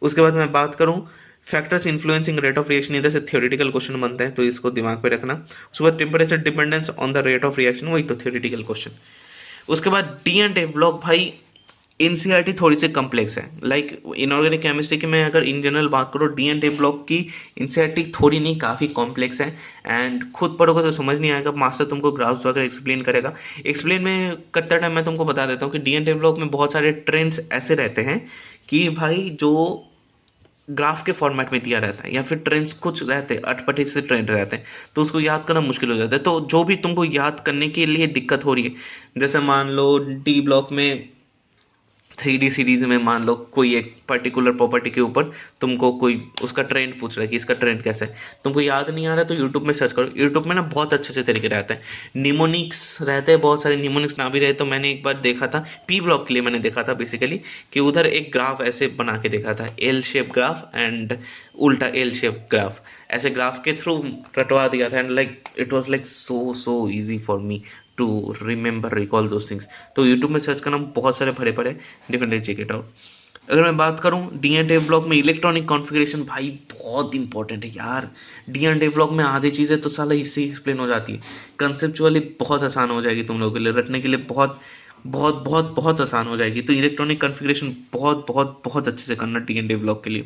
उसके बाद मैं बात करूँ factors influencing rate of reaction, इधर से थ्योरेटिकल क्वेश्चन बनते हैं, तो इसको दिमाग पे रखना। उसके बाद temperature dependence on the rate of reaction, वही तो थ्योरेटिकल क्वेश्चन। उसके बाद डी एंड ए ब्लॉक, भाई एनसीईआरटी थोड़ी सी कम्प्लेक्स है। लाइक इनऑर्गेनिक केमिस्ट्री की मैं अगर इन जनरल बात करूँ, डी एंड ए ब्लॉक की एनसीईआरटी थोड़ी नहीं काफ़ी कॉम्प्लेक्स है। एंड खुद पढ़ोगे तो समझ नहीं आएगा, मास्टर तुमको ग्राफ्स वगैरह एक्सप्लेन करेगा। एक्सप्लेन में करते टाइम मैं तुमको बता देता हूँ कि डी एंड ए ब्लॉक में बहुत सारे ट्रेंड्स ऐसे रहते हैं कि भाई जो ग्राफ के फॉर्मेट में दिया रहता है या फिर ट्रेंड्स कुछ रहते हैं, अटपटे से ट्रेंड रहते हैं, तो उसको याद करना मुश्किल हो जाता है। तो जो भी तुमको याद करने के लिए दिक्कत हो रही है, जैसे मान लो डी ब्लॉक में 3D सीरीज में मान लो कोई एक पर्टिकुलर प्रॉपर्टी के ऊपर तुमको कोई उसका ट्रेंड पूछ रहा है कि इसका ट्रेंड कैसा है, तुमको याद नहीं आ रहा है तो यूट्यूब में सर्च करो। यूट्यूब में ना बहुत अच्छे अच्छे तरीके रहते हैं, निमोनिक्स रहते हैं बहुत सारे। निमोनिक्स ना भी रहे तो मैंने एक बार देखा था, पी ब्लॉक के लिए मैंने देखा था बेसिकली, कि उधर एक ग्राफ ऐसे बना के देखा था, एल शेप ग्राफ एंड उल्टा एल शेप ग्राफ, ऐसे ग्राफ के थ्रू रटवा दिया था। And like it was like so easy for me to remember recall those things. तो यूट्यूब में सर्च करना बहुत सारे भरे पड़े, डिफरेंटली चेक इट आउट। अगर मैं बात करूं डी एंड डेव ब्लॉक में इलेक्ट्रॉनिक कॉन्फ़िगरेशन, भाई बहुत इंपॉर्टेंट है यार। डी एंड डेव ब्लॉक में आधी चीज़ें तो साला इससे एक्सप्लेन हो जाती है, कंसेप्चुअली बहुत आसान हो जाएगी तुम लोगों के लिए, रटने के लिए बहुत बहुत बहुत बहुत आसान हो जाएगी। तो इलेक्ट्रॉनिक कॉन्फ़िगरेशन बहुत बहुत बहुत अच्छे से करना डी एंड डेव ब्लॉक के लिए।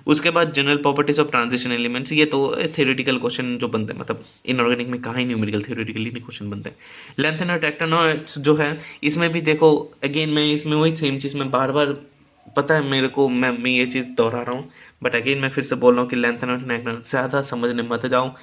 उसके बाद general properties of transition elements, ये तो थ्योरेटिकल क्वेश्चन जो बनते हैं, मतलब इनऑर्गेनिक में कहाँ ही न्यूमेरिकल थ्योरेटिकली नहीं क्वेश्चन बनते हैं। लेंथेन और टेक्टोनॉइड्स जो है, इसमें भी देखो अगेन मैं इसमें वही सेम चीज़ में बार बार, पता है मेरे को, मैं ये चीज़ दोहरा रहा हूँ, बट अगेन मैं फिर से बोल रहा हूँ कि लेंथेन और टेक्टोनॉइड ज़्यादा समझने मत जाओ।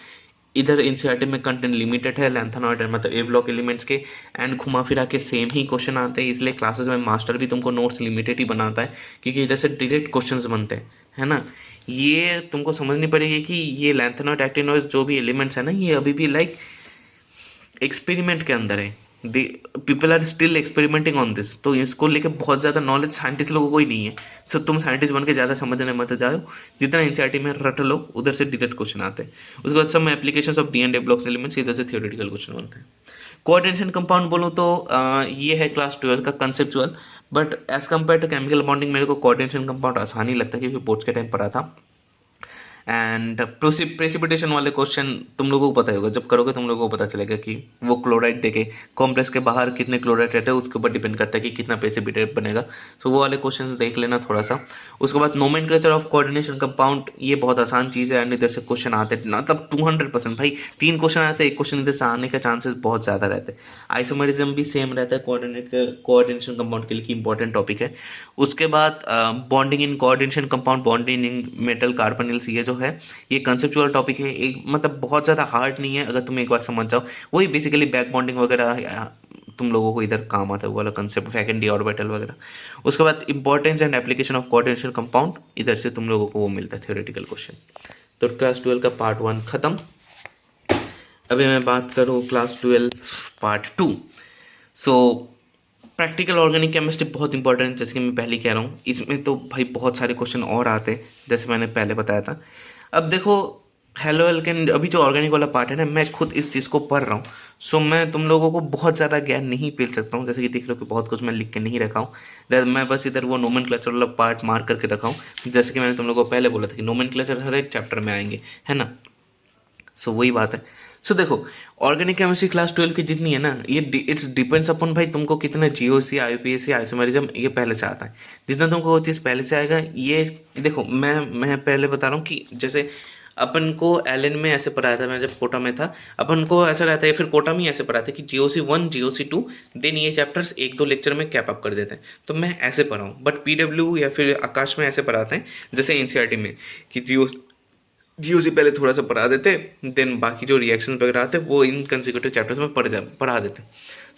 इधर एनसीईआरटी में कंटेंट लिमिटेड है लैंथेनॉइड मतलब ए ब्लॉक एलिमेंट्स के, एंड घुमा फिरा के सेम ही क्वेश्चन आते हैं, इसलिए क्लासेस में मास्टर भी तुमको नोट्स लिमिटेड ही बनाता है, क्योंकि इधर से डायरेक्ट क्वेश्चंस बनते हैं, है ना। ये तुमको समझनी पड़ेगी कि ये लैंथेनॉइड एक्टिनॉइड जो भी एलिमेंट्स है ना, ये अभी भी लाइक एक्सपेरिमेंट के अंदर है, people are still experimenting on this. तो इसको लेके बहुत ज़्यादा नॉलेज साइंटिस्ट लोगों को ही नहीं है। सो तुम साइंटिस्ट बन के ज़्यादा समझने मत जाओ, जितना एनसीईआरटी में रट लो उधर से डायरेक्ट क्वेश्चन आते हैं। उसके बाद सब में application of D and A blocks elements, इधर से थियोरेटिकल क्वेश्चन बनते हैं। कोऑर्डिनेशन कंपाउंड बोलो तो ये है क्लास 12 का conceptual, but as compare to chemical bonding मेरे को कोऑर्डिनेशन कंपाउंड आसान ही लगता है, क्योंकि बोर्ड्स के टाइम पढ़ा था। एंड प्रेसिपिटेशन वाले क्वेश्चन तुम लोगों को पता ही होगा, जब करोगे तुम लोगों को पता चलेगा कि वो क्लोराइड देके कॉम्प्लेक्स के बाहर कितने क्लोराइड रहते हैं उसके ऊपर डिपेंड करता है कि कितना प्रेसिपिटेट बनेगा। सो वो वाले क्वेश्चन देख लेना थोड़ा सा। उसके बाद नोमेनक्लेचर ऑफ कोऑर्डिनेशन कंपाउंड, ये बहुत आसान चीज़ है, एंड इधर से क्वेश्चन आते हैं मतलब 200% भाई, 3 क्वेश्चन आते हैं, एक क्वेश्चन इधर से आने का चांसेस बहुत ज़्यादा रहते हैं। आइसोमेरिज्म भी सेम रहता है कोऑर्डिनेशन कंपाउंड के लिए, कि इंपॉर्टेंट टॉपिक है। उसके बाद bonding in coordination compound, bonding in metal carbonyls, ये जो है ये कंसेप्चुअल टॉपिक है, एक मतलब बहुत ज़्यादा हार्ड नहीं है अगर तुम एक बार समझ जाओ। वही बेसिकली बैक बॉन्डिंग वगैरह तुम लोगों को इधर काम आता है, वो वाला कंसेप्ट फैकेंडी ऑर्बिटल वगैरह। उसके बाद importance and application of coordination compound, इधर से तुम लोगों को वो मिलता है थ्योरेटिकल क्वेश्चन। तो क्लास 12 का पार्ट 1 खत्म। अभी मैं बात करूँ क्लास 12 पार्ट 2। सो प्रैक्टिकल ऑर्गेनिक केमिस्ट्री बहुत इंपॉर्टेंट है, जैसे कि मैं पहले कह रहा हूँ, इसमें तो भाई बहुत सारे क्वेश्चन और आते हैं, जैसे मैंने पहले बताया था। अब देखो हेलो एल्केन, अभी जो ऑर्गेनिक वाला पार्ट है ना, मैं खुद इस चीज़ को पढ़ रहा हूँ, सो मैं तुम लोगों को बहुत ज़्यादा ज्ञान नहीं पेल सकता हूँ। जैसे कि देख रहे हो कि बहुत कुछ मैं लिख के नहीं रखा हूँ, मैं बस इधर वो नोमेनक्लेचर वाला पार्ट मार्क करके रखा हूँ, जैसे कि मैंने तुम लोगों को पहले बोला था कि नोमेनक्लेचर हर एक चैप्टर में आएंगे, है ना। सो वही बात है। सो देखो ऑर्गेनिक केमिस्ट्री क्लास 12 की जितनी है ना, ये इट्स डिपेंड्स अपॉन भाई तुमको कितना जीओसी, आईयूपीएसी, आइसोमेरिज्म ये पहले से आता है। जितना तुमको वो चीज़ पहले से आएगा, ये देखो मैं पहले बता रहा हूँ कि जैसे अपन को एलएन में ऐसे पढ़ाया था, मैं जब कोटा में था अपन को ऐसा रहता है, फिर कोटा में ही ऐसे पढ़ाया था कि जीओसी 1 जीओसी 2 देन ये चैप्टर्स 1-2 लेक्चर में कैप अप कर देते हैं। तो मैं ऐसे पढ़ा हूँ, बट पीडब्ल्यू या फिर आकाश में ऐसे पढ़ाते हैं जैसे एनसीईआरटी में, कि जीओसी पहले थोड़ा सा पढ़ा देते, देन बाकी जो रिएक्शन वगैरह आते वो इन कंसेक्यूटिव चैप्टर्स में पढ़ा देते।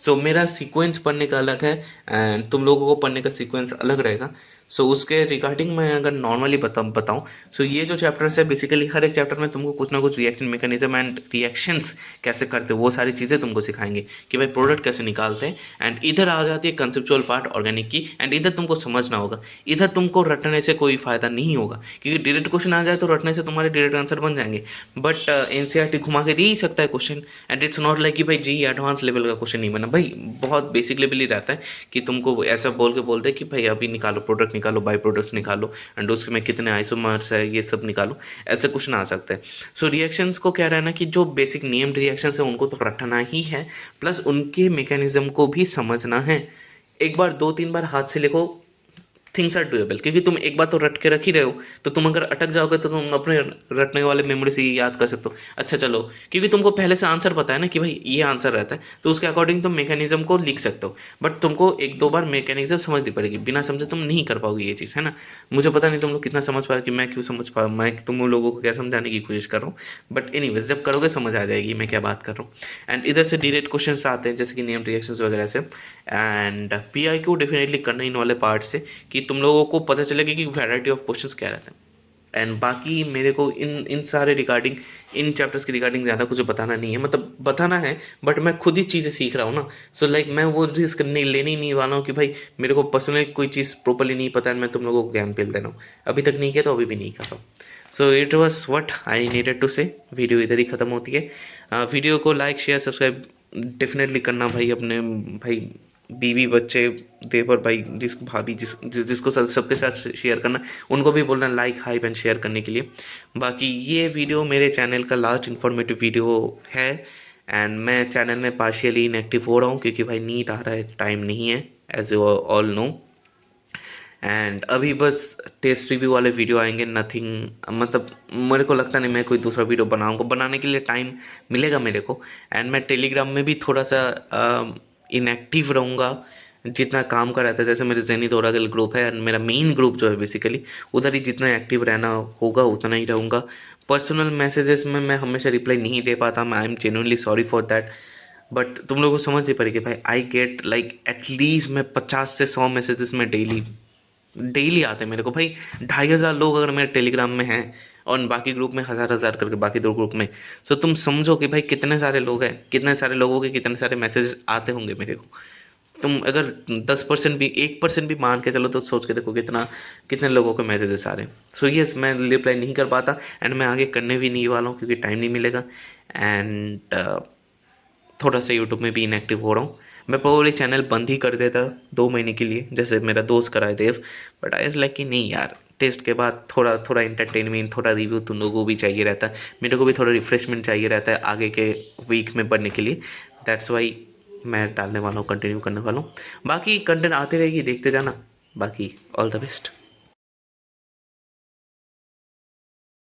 सो मेरा सीक्वेंस पढ़ने का अलग है एंड तुम लोगों को पढ़ने का सीक्वेंस अलग रहेगा। सो उसके रिगार्डिंग मैं अगर नॉर्मली बताऊँ, सो ये जो चैप्टर्स है बेसिकली हर एक चैप्टर में तुमको कुछ ना कुछ रिएक्शन मैकेनिज्म एंड रिएक्शंस कैसे करते हैं वो सारी चीज़ें तुमको सिखाएंगे, कि भाई प्रोडक्ट कैसे निकालते हैं। एंड इधर आ जाती है कंसेप्चुअल पार्ट ऑर्गेनिक की, एंड इधर तुमको समझना होगा। इधर तुमको रटने से कोई फ़ायदा नहीं होगा, क्योंकि डायरेक्ट क्वेश्चन आ जाए तो रटने से तुम्हारे डायरेक्ट आंसर बन जाएंगे, बट एनसीईआरटी घुमा के दे ही सकता है question. And it's not like कि भाई जी एडवांस लेवल का क्वेश्चन नहीं बना, भाई बहुत बेसिक लेवल ही रहता है, कि तुमको ऐसा बोल के बोलते हैं कि भाई अभी निकालो प्रोडक्ट निकालो, बाई प्रोडक्ट्स निकालो, एंड उसमें कितने आइसोमर्स है ये सब निकालो, ऐसे क्वेश्चन आ सकते हैं। सो रिएक्शंस को क्या रहना कि जो बेसिक नेम्ड रिएक्शंस है उनको तो रटना ही है, प्लस उनके मैकेनिज्म को भी समझना है। एक बार 2-3 बार हाथ से लिखो, थिंग्स आर डुएबल, क्योंकि तुम एक बात तो रट के रख ही रहे हो, तो तुम अगर अटक जाओगे तो तुम अपने रटने वाले मेमोरी से ही याद कर सकते हो। अच्छा चलो, क्योंकि तुमको पहले से आंसर पता है ना कि भाई ये आंसर रहता है, तो उसके अकॉर्डिंग तुम मैकेनिज्म को लिख सकते हो। बट तुमको एक दो बार मैकेनिज्म समझनी पड़ेगी, बिना समझे तुम नहीं कर पाओगे ये चीज़, है ना। मुझे पता नहीं तुम लोग कितना समझ पाओगे, कि मैं क्यों समझ पा, मैं तुम लोगों को क्या समझाने की कोशिश कर रहा हूँ। बट एनीवेज जब करोगे समझ आ जाएगी मैं क्या बात कर रहा हूँ। एंड इधर से डायरेक्ट क्वेश्चन आते हैं, जैसे कि नेम रिएक्शंस वगैरह से। And P I Q definitely करना इन वाले पार्ट से, कि तुम लोगों को पता चलेगा कि वैरायटी ऑफ क्वेश्चंस क्या रहते हैं। एंड बाकी मेरे को इन इन सारे रिगार्डिंग, इन चैप्टर्स के रिगार्डिंग ज़्यादा कुछ बताना नहीं है, मतलब बताना है, बट मैं खुद ही चीज़ें सीख रहा हूँ ना। सो लाइक मैं वो रिस्क नहीं लेने ही नहीं वाला हूँ कि भाई मेरे को पर्सनली कोई चीज़ प्रॉपरली नहीं पता है, मैं तुम लोगों को ज्ञान पेल दे रहा हूँ। अभी तक नहीं किया तो अभी भी नहीं कर रहा हूँ। So it was what I needed to say. Video इधर ही ख़त्म होती है। वीडियो को लाइक शेयर सब्सक्राइब डेफिनेटली करना भाई, अपने भाई बीवी बच्चे देवर भाई, जिस भाभी जिसको सबके साथ शेयर करना, उनको भी बोलना लाइक हाइप एंड शेयर करने के लिए। बाकी ये वीडियो मेरे चैनल का लास्ट इन्फॉर्मेटिव वीडियो है। एंड मैं चैनल में पार्शियली इनएक्टिव हो रहा हूँ, क्योंकि भाई नीट आ रहा है, टाइम नहीं है, as you all know. And अभी बस टेस्ट रिव्यू वाले वीडियो आएंगे, नथिंग, मतलब मेरे को लगता नहीं मैं कोई दूसरा वीडियो बनाऊंगा, बनाने के लिए टाइम मिलेगा मेरे को। एंड मैं टेलीग्राम में भी थोड़ा सा इनएक्टिव रहूँगा, जितना काम का रहता है। जैसे मेरे जेनिथ ओरेकल ग्रुप है, एंड मेरा मेन ग्रुप जो है बेसिकली, उधर ही जितना एक्टिव रहना होगा उतना ही रहूँगा। पर्सनल मैसेजेस में मैं हमेशा रिप्लाई नहीं दे पाता, मैं I am genuinely sorry for that. But तुम लोगों को समझ नहीं पड़ेगी भाई, आई गेट लाइक एटलीस्ट मैं 50 से 100 मैसेजेस में डेली डेली आते हैं मेरे को भाई। 2500 लोग अगर मेरे टेलीग्राम में हैं, और बाकी ग्रुप में हज़ार हज़ार करके बाकी दो ग्रुप में, तो तुम समझो कि भाई कितने सारे लोग हैं, कितने सारे लोगों के कितने सारे मैसेज आते होंगे मेरे को। तुम अगर 10% भी, 1% भी मान के चलो, तो सोच के देखो कितना, कितने लोगों के मैसेजेस आ रहे हैं। सो यस, मैं रिप्लाई नहीं कर पाता, एंड मैं आगे करने भी नहीं वाला हूँ, क्योंकि टाइम नहीं मिलेगा। एंड थोड़ा सा यूट्यूब में भी इनएक्टिव हो रहा हूँ। मैं प्रोबेबली चैनल बंद ही कर देता 2 महीने के लिए, जैसे मेरा दोस्त करा है देव। बट आई वाज लाइक कि नहीं यार, टेस्ट के बाद थोड़ा थोड़ा इंटरटेनमेंट, थोड़ा रिव्यू तुम लोगों को भी चाहिए रहता है, मेरे को भी थोड़ा रिफ्रेशमेंट चाहिए रहता है आगे के वीक में बढ़ने के लिए। दैट्स वाई मैं डालने वाला हूँ, कंटिन्यू करने वाला हूँ। बाकी कंटेंट आती रहेगी, देखते जाना। बाकी ऑल द बेस्ट।